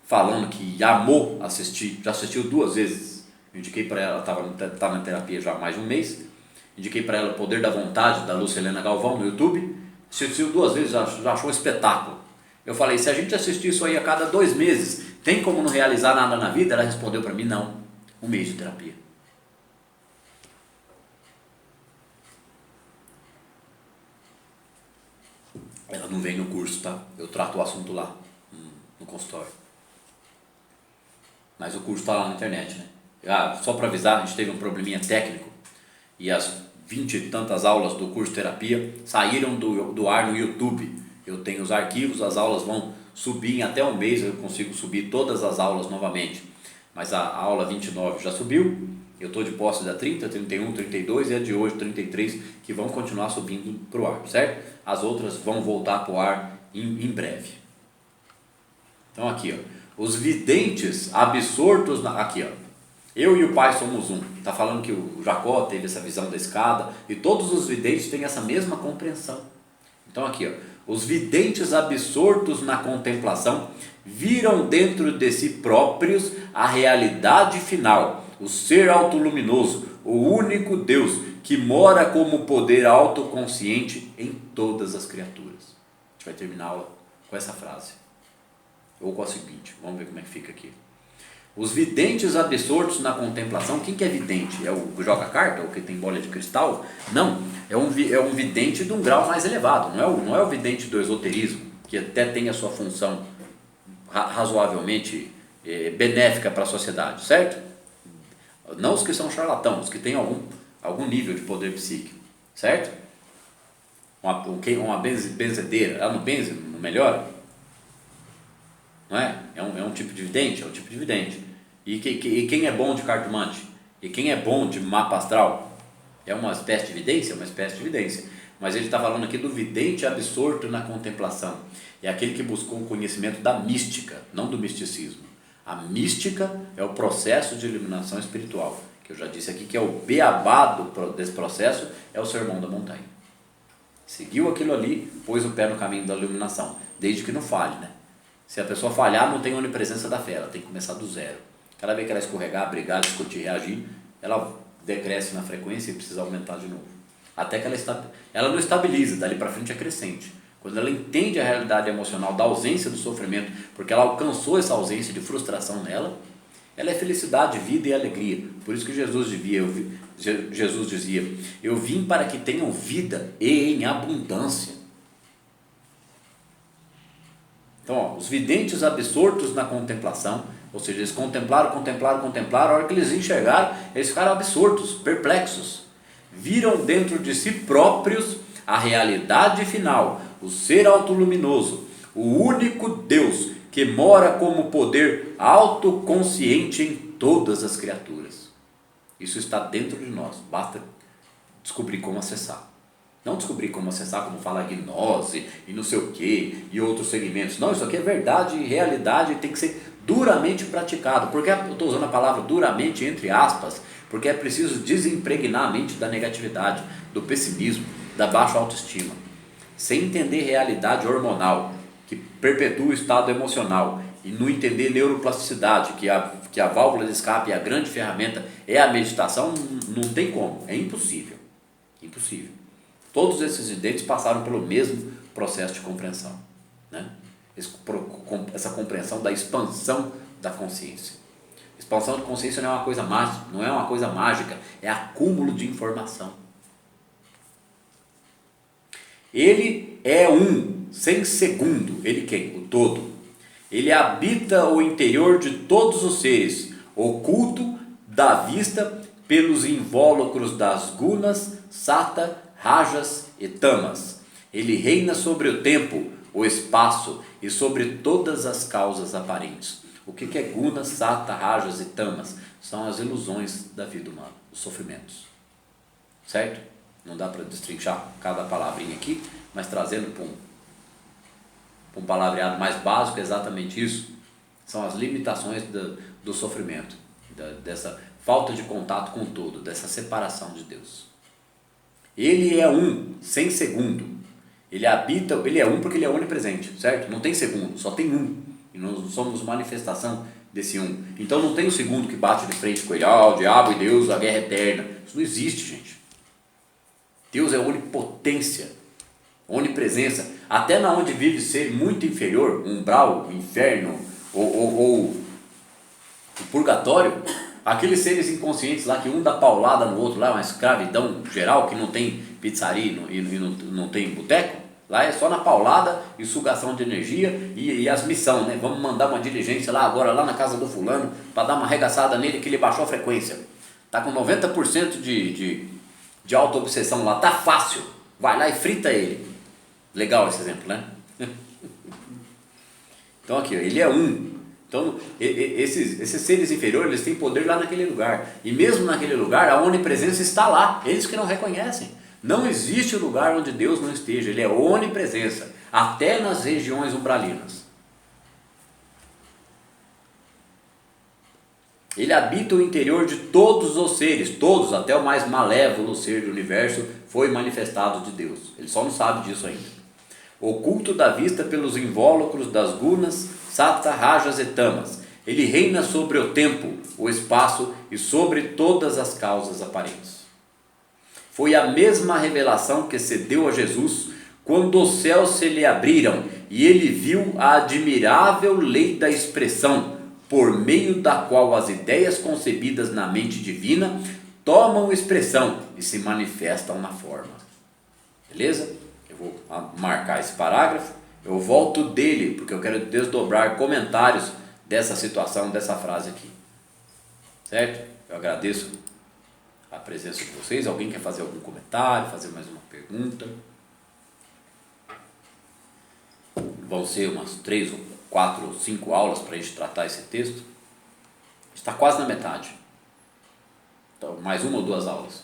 falando que amou assistir, já assistiu 2 vezes. Eu indiquei para ela, estava na terapia já há mais de 1 mês, indiquei para ela O Poder da Vontade, da Lúcia Helena Galvão, no YouTube, assistiu 2 vezes, já achou um espetáculo. Eu falei, se a gente assistir isso aí a cada 2 meses, tem como não realizar nada na vida? Ela respondeu para mim, não, 1 mês de terapia. Ela não vem no curso, tá? Eu trato o assunto lá, no consultório. Mas o curso está lá na internet, né? Só para avisar, a gente teve um probleminha técnico e as 20 e tantas aulas do curso de terapia saíram do ar no YouTube. Eu tenho os arquivos, as aulas vão subir em até 1 mês, eu consigo subir todas as aulas novamente. Mas a aula 29 já subiu, eu estou de posse da 30, 31, 32 e a de hoje, 33, que vão continuar subindo para o ar, certo? As outras vão voltar para o ar em breve. Então aqui, os videntes absortos, aqui, eu e o Pai somos um. Está falando que o Jacó teve essa visão da escada e todos os videntes têm essa mesma compreensão. Então aqui, os videntes absortos na contemplação viram dentro de si próprios a realidade final, o ser autoluminoso, o único Deus que mora como poder autoconsciente em todas as criaturas. A gente vai terminar a aula com essa frase, ou com a seguinte, vamos ver como é que fica aqui. Os videntes absortos na contemplação, quem que é vidente? É o que joga carta, o que tem bola de cristal? Não, é um vidente de um grau mais elevado, não é o vidente do esoterismo, que até tem a sua função razoavelmente benéfica para a sociedade, certo? Não os que são charlatãos, os que têm algum nível de poder psíquico, certo? Uma benzedeira, ela não benze, não melhora? não é? É um tipo de vidente? É um tipo de vidente. E quem é bom de cartomante? E quem é bom de mapa astral? É uma espécie de vidência? É uma espécie de vidência. Mas ele está falando aqui do vidente absorto na contemplação. É aquele que buscou o conhecimento da mística, não do misticismo. A mística é o processo de iluminação espiritual, que eu já disse aqui que é o beabá desse processo, é o Sermão da Montanha. Seguiu aquilo ali, pôs o pé no caminho da iluminação, desde que não falhe, né? Se a pessoa falhar, não tem onipresença da fé, ela tem que começar do zero. Cada vez que ela escorregar, brigar, discutir, reagir, ela decresce na frequência e precisa aumentar de novo. Até que ela não estabiliza, dali para frente é crescente. Quando ela entende a realidade emocional da ausência do sofrimento, porque ela alcançou essa ausência de frustração nela, ela é felicidade, vida e alegria. Por isso que Jesus dizia, eu vim para que tenham vida e em abundância. Então, ó, os videntes absortos na contemplação, ou seja, eles contemplaram, a hora que eles enxergaram, eles ficaram absortos, perplexos. Viram dentro de si próprios a realidade final, o ser autoluminoso, o único Deus que mora como poder autoconsciente em todas as criaturas. Isso está dentro de nós, basta descobrir como acessar. Não descobrir como acessar, como fala a gnose e não sei o que, e outros segmentos. Não, isso aqui é verdade e realidade, tem que ser duramente praticado. Porque eu estou usando a palavra duramente entre aspas, porque é preciso desimpregnar a mente da negatividade, do pessimismo, da baixa autoestima. Sem entender realidade hormonal, que perpetua o estado emocional, e não entender neuroplasticidade, que a válvula de escape, a grande ferramenta é a meditação, não tem como, é impossível. Impossível. Todos esses videntes passaram pelo mesmo processo de compreensão, né? Essa compreensão da expansão da consciência. Expansão de consciência não é uma coisa mágica, não é uma coisa mágica, é acúmulo de informação. Ele é um, sem segundo. Ele quem? O todo. Ele habita o interior de todos os seres, oculto da vista pelos invólucros das gunas, sata, rajas e tamas. Ele reina sobre o tempo, o espaço e sobre todas as causas aparentes. O que é gunas, sata, rajas e tamas? São as ilusões da vida humana, os sofrimentos. Certo? Não dá para destrinchar cada palavrinha aqui, mas trazendo para um palavreado mais básico, é exatamente isso. São as limitações do sofrimento, dessa falta de contato com o todo, dessa separação de Deus. Ele é um, sem segundo. Ele é um porque ele é onipresente, certo? Não tem segundo, só tem um. E nós somos manifestação desse um. Então não tem o segundo que bate de frente com ele, o diabo e Deus, a guerra eterna. Isso não existe, gente. Deus é onipotência, onipresença. Até na onde vive ser muito inferior, umbral, inferno ou o purgatório, aqueles seres inconscientes lá que um dá paulada no outro, lá uma escravidão geral, que não tem pizzaria e não tem boteco, lá é só na paulada e sugação de energia e as missões, né? Vamos mandar uma diligência lá agora, lá na casa do fulano, para dar uma arregaçada nele que ele baixou a frequência. Está com 90% de auto-obsessão lá, tá fácil, vai lá e frita ele. Legal esse exemplo, né? Então aqui, ele é um. Então esses seres inferiores, eles têm poder lá naquele lugar. E mesmo naquele lugar, a onipresença está lá, eles que não reconhecem. Não existe lugar onde Deus não esteja, ele é onipresença, até nas regiões umbralinas. Ele habita o interior de todos os seres, todos, até o mais malévolo ser do universo foi manifestado de Deus. Ele só não sabe disso ainda. Oculto da vista pelos invólucros das gunas, sata, rajas e tamas. Ele reina sobre o tempo, o espaço e sobre todas as causas aparentes. Foi a mesma revelação que se deu a Jesus quando os céus se lhe abriram e ele viu a admirável lei da expressão, por meio da qual as ideias concebidas na mente divina tomam expressão e se manifestam na forma. Beleza? Eu vou marcar esse parágrafo, eu volto dele, porque eu quero desdobrar comentários dessa situação, dessa frase aqui. Certo? Eu agradeço a presença de vocês. Alguém quer fazer algum comentário, fazer mais uma pergunta? Vão ser umas 3 ou 4 ou 5 aulas para a gente tratar esse texto. Está quase na metade. Então, mais 1 ou 2 aulas,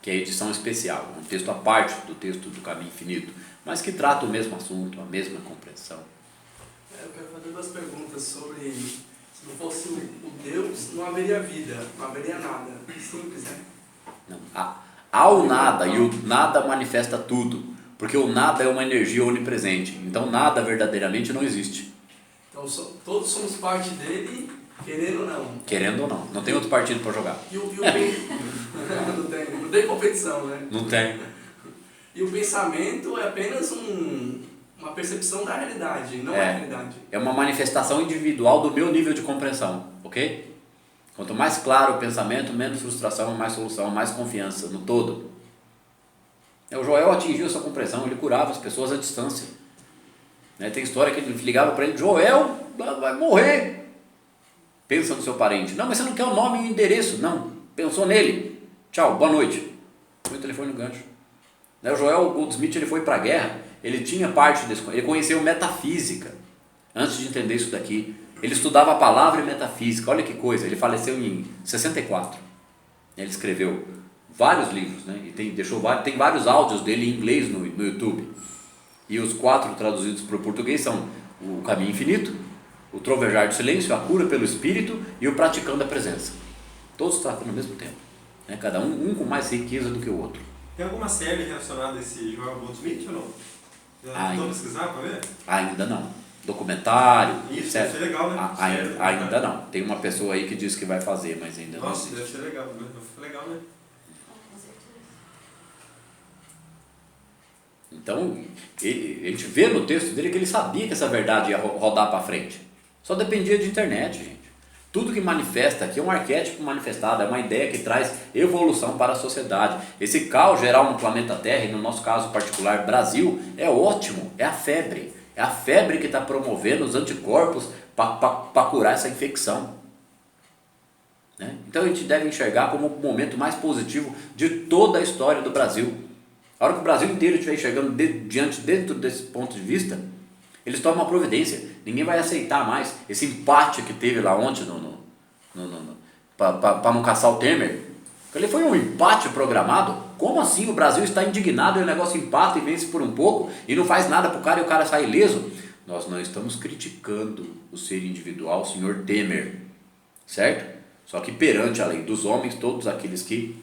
que é a edição especial, um texto à parte do texto do Caminho Infinito, mas que trata o mesmo assunto, a mesma compreensão. Eu quero fazer 2 perguntas sobre, se não fosse o Deus, não haveria vida, não haveria nada. Simples, né? Não, há o nada, e o nada manifesta tudo, porque o nada é uma energia onipresente, então nada verdadeiramente não existe. Então todos somos parte dele, querendo ou não. Querendo ou não, não tem outro partido para jogar. E o não tem competição, né? Não tem. E o pensamento é apenas uma percepção da realidade, não é a realidade. É uma manifestação individual do meu nível de compreensão, ok? Quanto mais claro o pensamento, menos frustração, mais solução, mais confiança no todo. O Joel atingiu essa compreensão, ele curava as pessoas à distância. Tem história que ele ligava para ele: Joel vai morrer. Pensa no seu parente. Não, mas você não quer o nome e o endereço. Não, pensou nele. Tchau, boa noite. Põe o telefone no gancho. O Joel Goldsmith, ele foi para a guerra, ele tinha parte desse, ele conheceu metafísica antes de entender isso daqui. Ele estudava a palavra e metafísica. Olha que coisa, ele faleceu em 64. Ele escreveu vários livros, e tem vários áudios dele em inglês no YouTube. E os 4 traduzidos para o português são o Caminho Infinito, o Trovejar do Silêncio, a Cura pelo Espírito e o Praticando a Presença. Todos tratam ao mesmo tempo, cada um com mais riqueza do que o outro. Tem alguma série relacionada a esse Joel Goldsmith ou não? Já tentou pesquisar para ver? Ainda não. Documentário. Isso, deve ser legal, né? Ainda não. Tem uma pessoa aí que diz que vai fazer, mas ainda não. Nossa, deve ser legal, né? Então, a gente vê no texto dele que ele sabia que essa verdade ia rodar para frente. Só dependia de internet, gente. Tudo que manifesta aqui é um arquétipo manifestado, é uma ideia que traz evolução para a sociedade. Esse caos geral no planeta Terra, e no nosso caso particular Brasil, é ótimo, é a febre. É a febre que está promovendo os anticorpos para curar essa infecção. Então a gente deve enxergar como o momento mais positivo de toda a história do Brasil. A hora que o Brasil inteiro estiver enxergando dentro desse ponto de vista, eles tomam uma providência. Ninguém vai aceitar mais esse empate que teve lá ontem para não caçar o Temer. Ele foi um empate programado. Como assim? O Brasil está indignado e o negócio empata e vence por um pouco e não faz nada para o cara e o cara sai ileso? Nós não estamos criticando o ser individual, o senhor Temer, certo? Só que perante a lei dos homens, todos aqueles que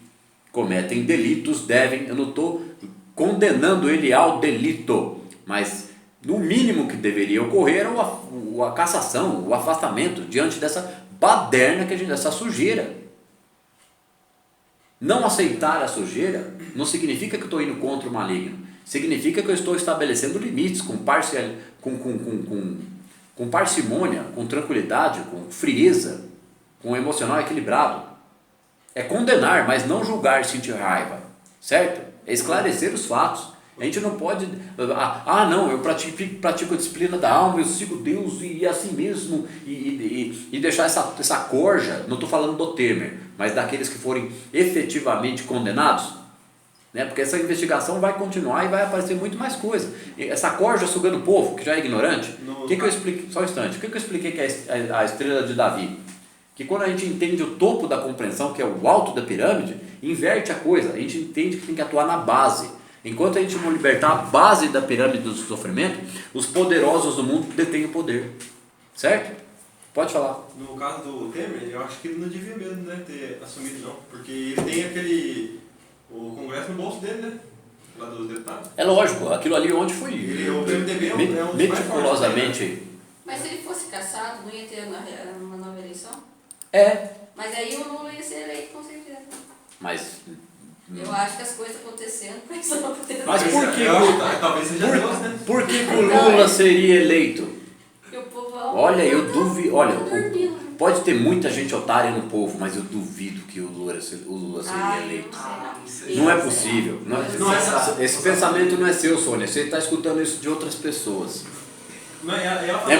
cometem delitos devem, eu não estou condenando ele ao delito, mas no mínimo que deveria ocorrer a cassação, o afastamento diante dessa baderna, dessa sujeira. Não aceitar a sujeira não significa que eu estou indo contra o maligno, significa que eu estou estabelecendo limites com parcimônia, com tranquilidade, com frieza, com emocional equilibrado. É condenar, mas não julgar e sentir raiva, certo? É esclarecer os fatos. A gente não pode, não, eu pratico a disciplina da alma, eu sigo Deus e assim mesmo, e deixar essa corja, não estou falando do Temer, mas daqueles que forem efetivamente condenados, porque essa investigação vai continuar e vai aparecer muito mais coisa. Essa corja sugando o povo, que já é ignorante, o que eu expliquei, só um instante, o que eu expliquei que é a estrela de Davi? Que quando a gente entende o topo da compreensão, que é o alto da pirâmide, inverte a coisa, a gente entende que tem que atuar na base. Enquanto a gente não libertar a base da pirâmide do sofrimento, os poderosos do mundo detêm o poder, certo? Pode falar. No caso do Temer, eu acho que ele não devia mesmo ter assumido não, porque ele tem o Congresso no bolso dele, lá dos deputados. É lógico, aquilo ali onde foi o PMDB é um meticulosamente. Mas se ele fosse cassado, não ia ter uma nova eleição? Mas aí o Lula ia ser eleito com certeza. Mas eu acho que as coisas acontecendo, mas por que talvez seja Deus, né? Por que o Lula seria eleito? Porque o povo Olha, eu duvido. Olha, pode ter muita gente otária no povo, mas eu duvido que o Lula seria eleito. Não é possível. Esse pensamento não é seu, Sônia. Você está escutando isso de outras pessoas. É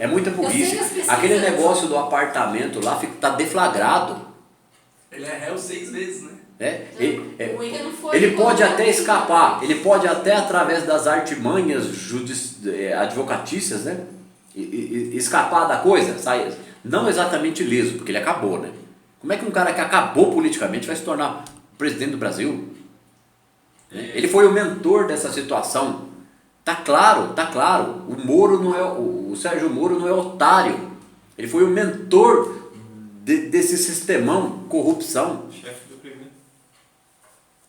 muita burrice. Aquele negócio do apartamento lá está deflagrado. Ele é réu 6 vezes, né? O William não foi Ele pode quando- até escapar, ele pode até através das artimanhas advocatícias, né? Escapar da coisa, sair, não exatamente liso, porque ele acabou, né? Como é que um cara que acabou politicamente vai se tornar presidente do Brasil? Ele foi o mentor dessa situação. Tá claro. O Moro não é o Sérgio Moro não é otário. Ele foi o mentor desse sistemão, corrupção. Chefe do crime,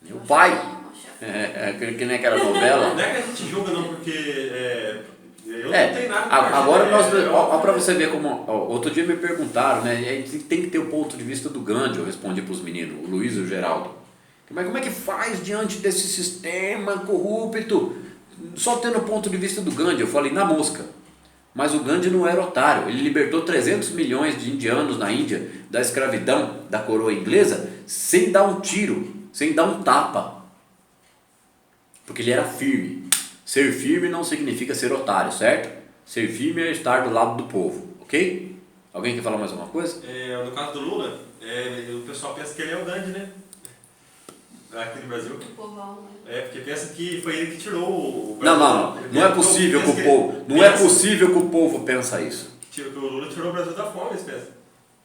né? O pai. Não, chefe. Que nem aquela novela. Não é que a gente julga não, porque eu não tenho nada pra Agora dizer, olha para você ver como. Outro dia me perguntaram, né? A gente tem que ter o ponto de vista do Gandhi, eu respondi para os meninos, o Luiz e o Geraldo. Mas como é que faz diante desse sistema corrupto? Só tendo o ponto de vista do Gandhi, eu falei na mosca. Mas o Gandhi não era otário, ele libertou 300 milhões de indianos na Índia da escravidão da coroa inglesa sem dar um tiro, sem dar um tapa. Porque ele era firme. Ser firme não significa ser otário, certo? Ser firme é estar do lado do povo, ok? Alguém quer falar mais alguma coisa? No caso do Lula, o pessoal pensa que ele é o Gandhi, né? Aqui no Brasil. O povão, né? Porque pensa que foi ele que tirou o Brasil. Não é possível que o povo, não é possível que o povo pensa isso. Que o Lula tirou o Brasil da fome, eles pensam.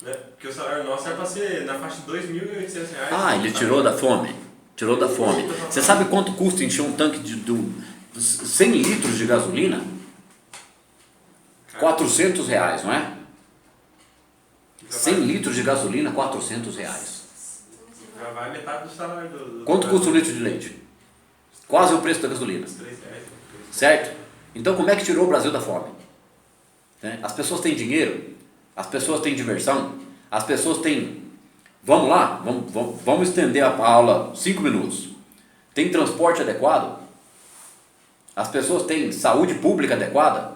Né? Porque o salário nosso era para ser na faixa de R$2.800. Ah, ele tirou da fome. Tirou da fome. Você sabe quanto custa encher um tanque de 100 litros de gasolina? R$400, não é? 100 litros de gasolina, R$400. Já vai metade do salário do Quanto custa um litro de leite? Quase o preço da gasolina. R$3. Certo? Então como é que tirou o Brasil da fome? As pessoas têm dinheiro, as pessoas têm diversão, as pessoas têm... Vamos lá, vamos estender a aula 5 minutos. Tem transporte adequado? As pessoas têm saúde pública adequada?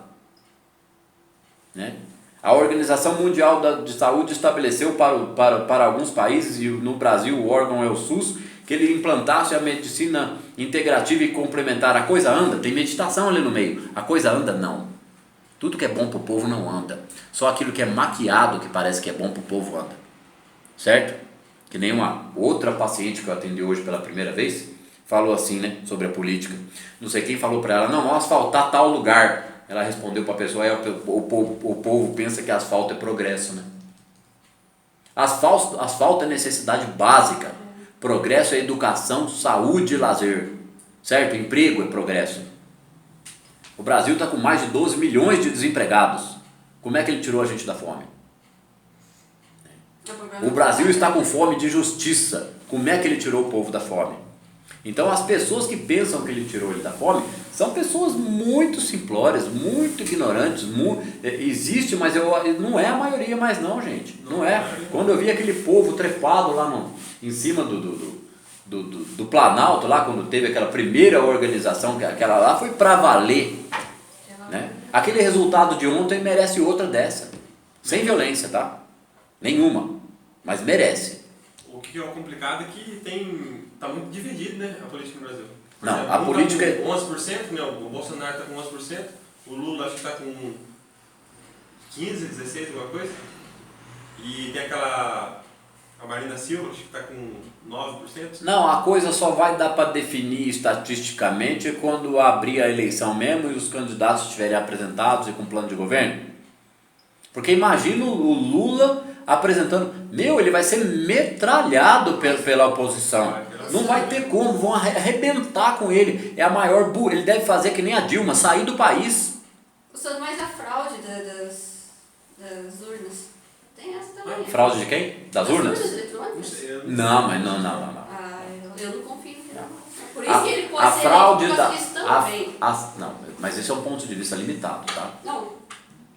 Né? A Organização Mundial de Saúde estabeleceu para alguns países, e no Brasil o órgão é o SUS, que ele implantasse a medicina integrativa e complementar. A coisa anda, tem meditação ali no meio. A coisa anda, não. Tudo que é bom para o povo não anda. Só aquilo que é maquiado, que parece que é bom para o povo, anda. Certo? Que nem uma outra paciente que eu atendi hoje pela primeira vez, falou assim, né, sobre a política. Não sei quem falou para ela, não, vamos asfaltar tal lugar. Ela respondeu para a pessoa, o povo pensa que asfalto é progresso, né? Asfalto é necessidade básica. Progresso é educação, saúde e lazer. Certo? Emprego é progresso. O Brasil está com mais de 12 milhões de desempregados. Como é que ele tirou a gente da fome? O Brasil está com fome de justiça. Como é que ele tirou o povo da fome? Então as pessoas que pensam que ele tirou ele da fome são pessoas muito simplórias, muito ignorantes. Existe, mas não é a maioria mais não, gente. Não é. Quando eu vi aquele povo trepado lá em cima do Planalto, lá quando teve aquela primeira organização, aquela lá foi para valer. Né? Aquele resultado de ontem merece outra dessa. Sem violência, tá? Nenhuma. Mas merece. O que é complicado é que está muito dividido, né, a política no Brasil. Por Não, exemplo, a política tá com 11%, né, o Bolsonaro está com 11%, o Lula acho que está com 15, 16, alguma coisa. E tem a Marina Silva, acho que está com 9%. Não, a coisa só vai dar para definir estatisticamente quando abrir a eleição mesmo e os candidatos estiverem apresentados e com plano de governo. Porque imagina o Lula apresentando, ele vai ser metralhado pela oposição. Não vai ter como, vão arrebentar com ele. É a maior burra, ele deve fazer que nem a Dilma, sair do país. Usando mais a fraude das urnas. Tem essa também. Fraude de quem? Das urnas? urnas eletrônicas? Não, mas não. Ah, eu não confio no final. Por isso que ele pode A ser fraude eleito por causa disso também. Não, mas esse é um ponto de vista limitado, tá? Não.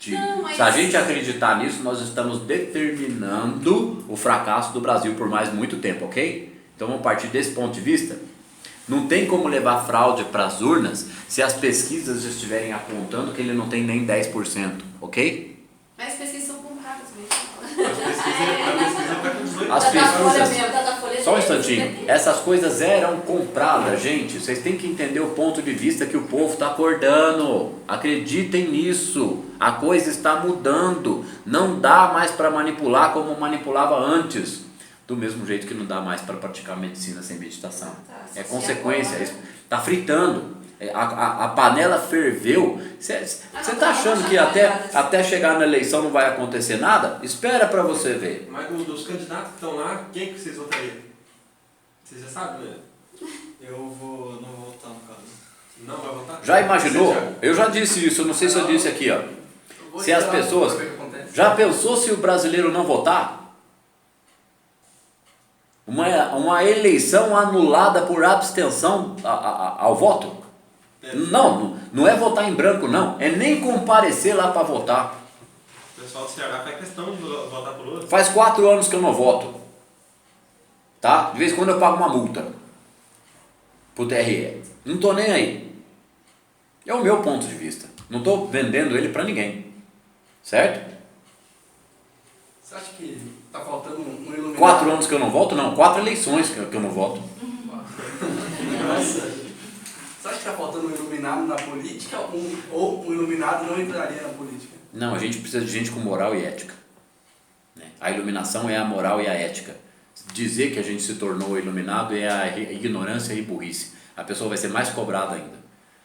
Se a gente acreditar nisso, nós estamos determinando o fracasso do Brasil por mais muito tempo, ok? Então vamos partir desse ponto de vista. Não tem como levar fraude para as urnas se as pesquisas estiverem apontando que ele não tem nem 10%, ok? Mas as pesquisas são compradas mesmo. A pesquisa está com 18%. As pesquisas, só um instantinho, instantinho. essas coisas eram compradas, gente. Vocês têm que entender o ponto de vista que o povo está acordando. Acreditem nisso. A coisa está mudando. Não dá mais para manipular como manipulava antes. Do mesmo jeito que não dá mais para praticar medicina sem meditação. Tá, É consequência, está fritando. A panela ferveu. Você está achando que até chegar na eleição não vai acontecer nada? Espera para você ver. Mas dos candidatos que estão lá, quem que vocês votariam? Vocês já sabem, né? Eu não vou votar no caso. Não vai votar? Já imaginou? Eu já disse isso, eu não sei se eu disse aqui, ó. Se as pessoas... Já pensou se o brasileiro não votar? Uma eleição anulada por abstenção ao voto? Não é votar em branco, não. É nem comparecer lá para votar. O pessoal do Ceará faz questão de votar por Lula. Faz 4 anos que eu não voto. Tá? De vez em quando eu pago uma multa pro TRE. Não tô nem aí. É o meu ponto de vista. Não tô vendendo ele para ninguém. Certo? Você acha que tá faltando um iluminado? 4 anos que eu não voto? Não, 4 eleições que eu não voto. Nossa. Você acha que tá faltando um iluminado na política ou um iluminado não entraria na política? Não, a gente precisa de gente com moral e ética. A iluminação é a moral e a ética. Dizer que a gente se tornou iluminado é a ignorância e burrice. A pessoa vai ser mais cobrada ainda.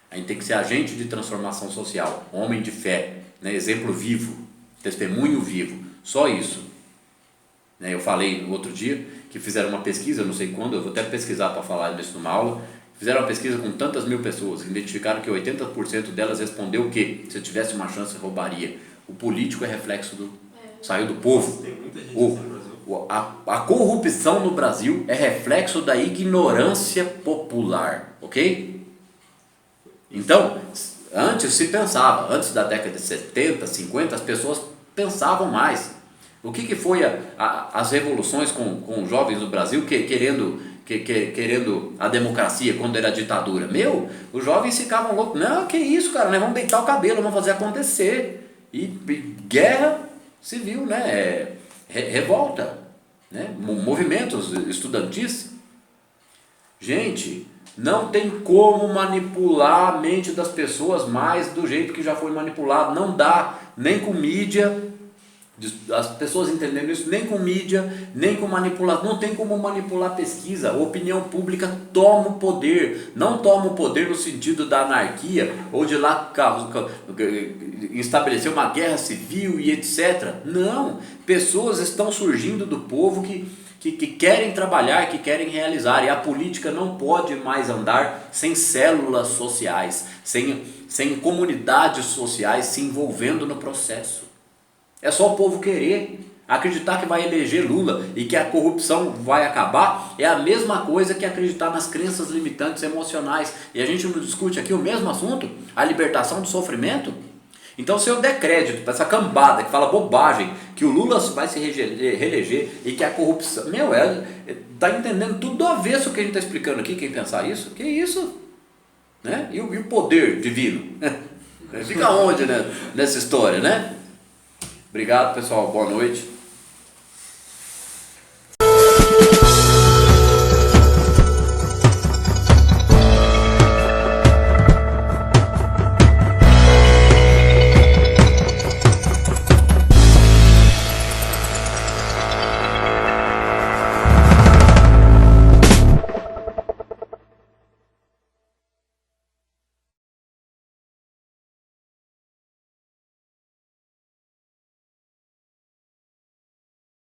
A gente tem que ser agente de transformação social, homem de fé, né? Exemplo vivo, testemunho vivo, só isso. Eu falei no outro dia que fizeram uma pesquisa, não sei quando, eu vou até pesquisar para falar disso numa aula. Fizeram uma pesquisa com tantas mil pessoas, identificaram que 80% delas respondeu que se tivesse uma chance roubaria. O político é reflexo saiu do povo. Tem muita gente assim no Brasil. A corrupção no Brasil é reflexo da ignorância popular, ok? Então, antes se pensava, antes da década de 70, 50, as pessoas pensavam mais. O que foi as revoluções com os jovens do Brasil querendo a democracia quando era a ditadura? Os jovens ficavam loucos. Não, que isso, cara, nós vamos deitar o cabelo, vamos fazer acontecer. E guerra civil, né? Revolta, né? Movimentos estudantis. Gente, não tem como manipular a mente das pessoas mais do jeito que já foi manipulado. Não dá, nem com mídia. As pessoas entendendo isso, nem com mídia, nem com manipulação. Não tem como manipular pesquisa. A opinião pública toma o poder. Não toma o poder no sentido da anarquia ou de lá estabelecer uma guerra civil e etc. Não. Pessoas estão surgindo do povo que querem trabalhar, que querem realizar. E a política não pode mais andar sem células sociais, sem comunidades sociais se envolvendo no processo. É só o povo querer, acreditar que vai eleger Lula e que a corrupção vai acabar. É a mesma coisa que acreditar nas crenças limitantes emocionais. E a gente não discute aqui o mesmo assunto, a libertação do sofrimento. Então, se eu der crédito para essa cambada que fala bobagem, que o Lula vai se reeleger e que a corrupção... tá entendendo tudo do avesso que a gente está explicando aqui, quem pensar isso? Que isso? Né? E o poder divino? Fica onde, né, nessa história, né? Obrigado, pessoal. Boa noite.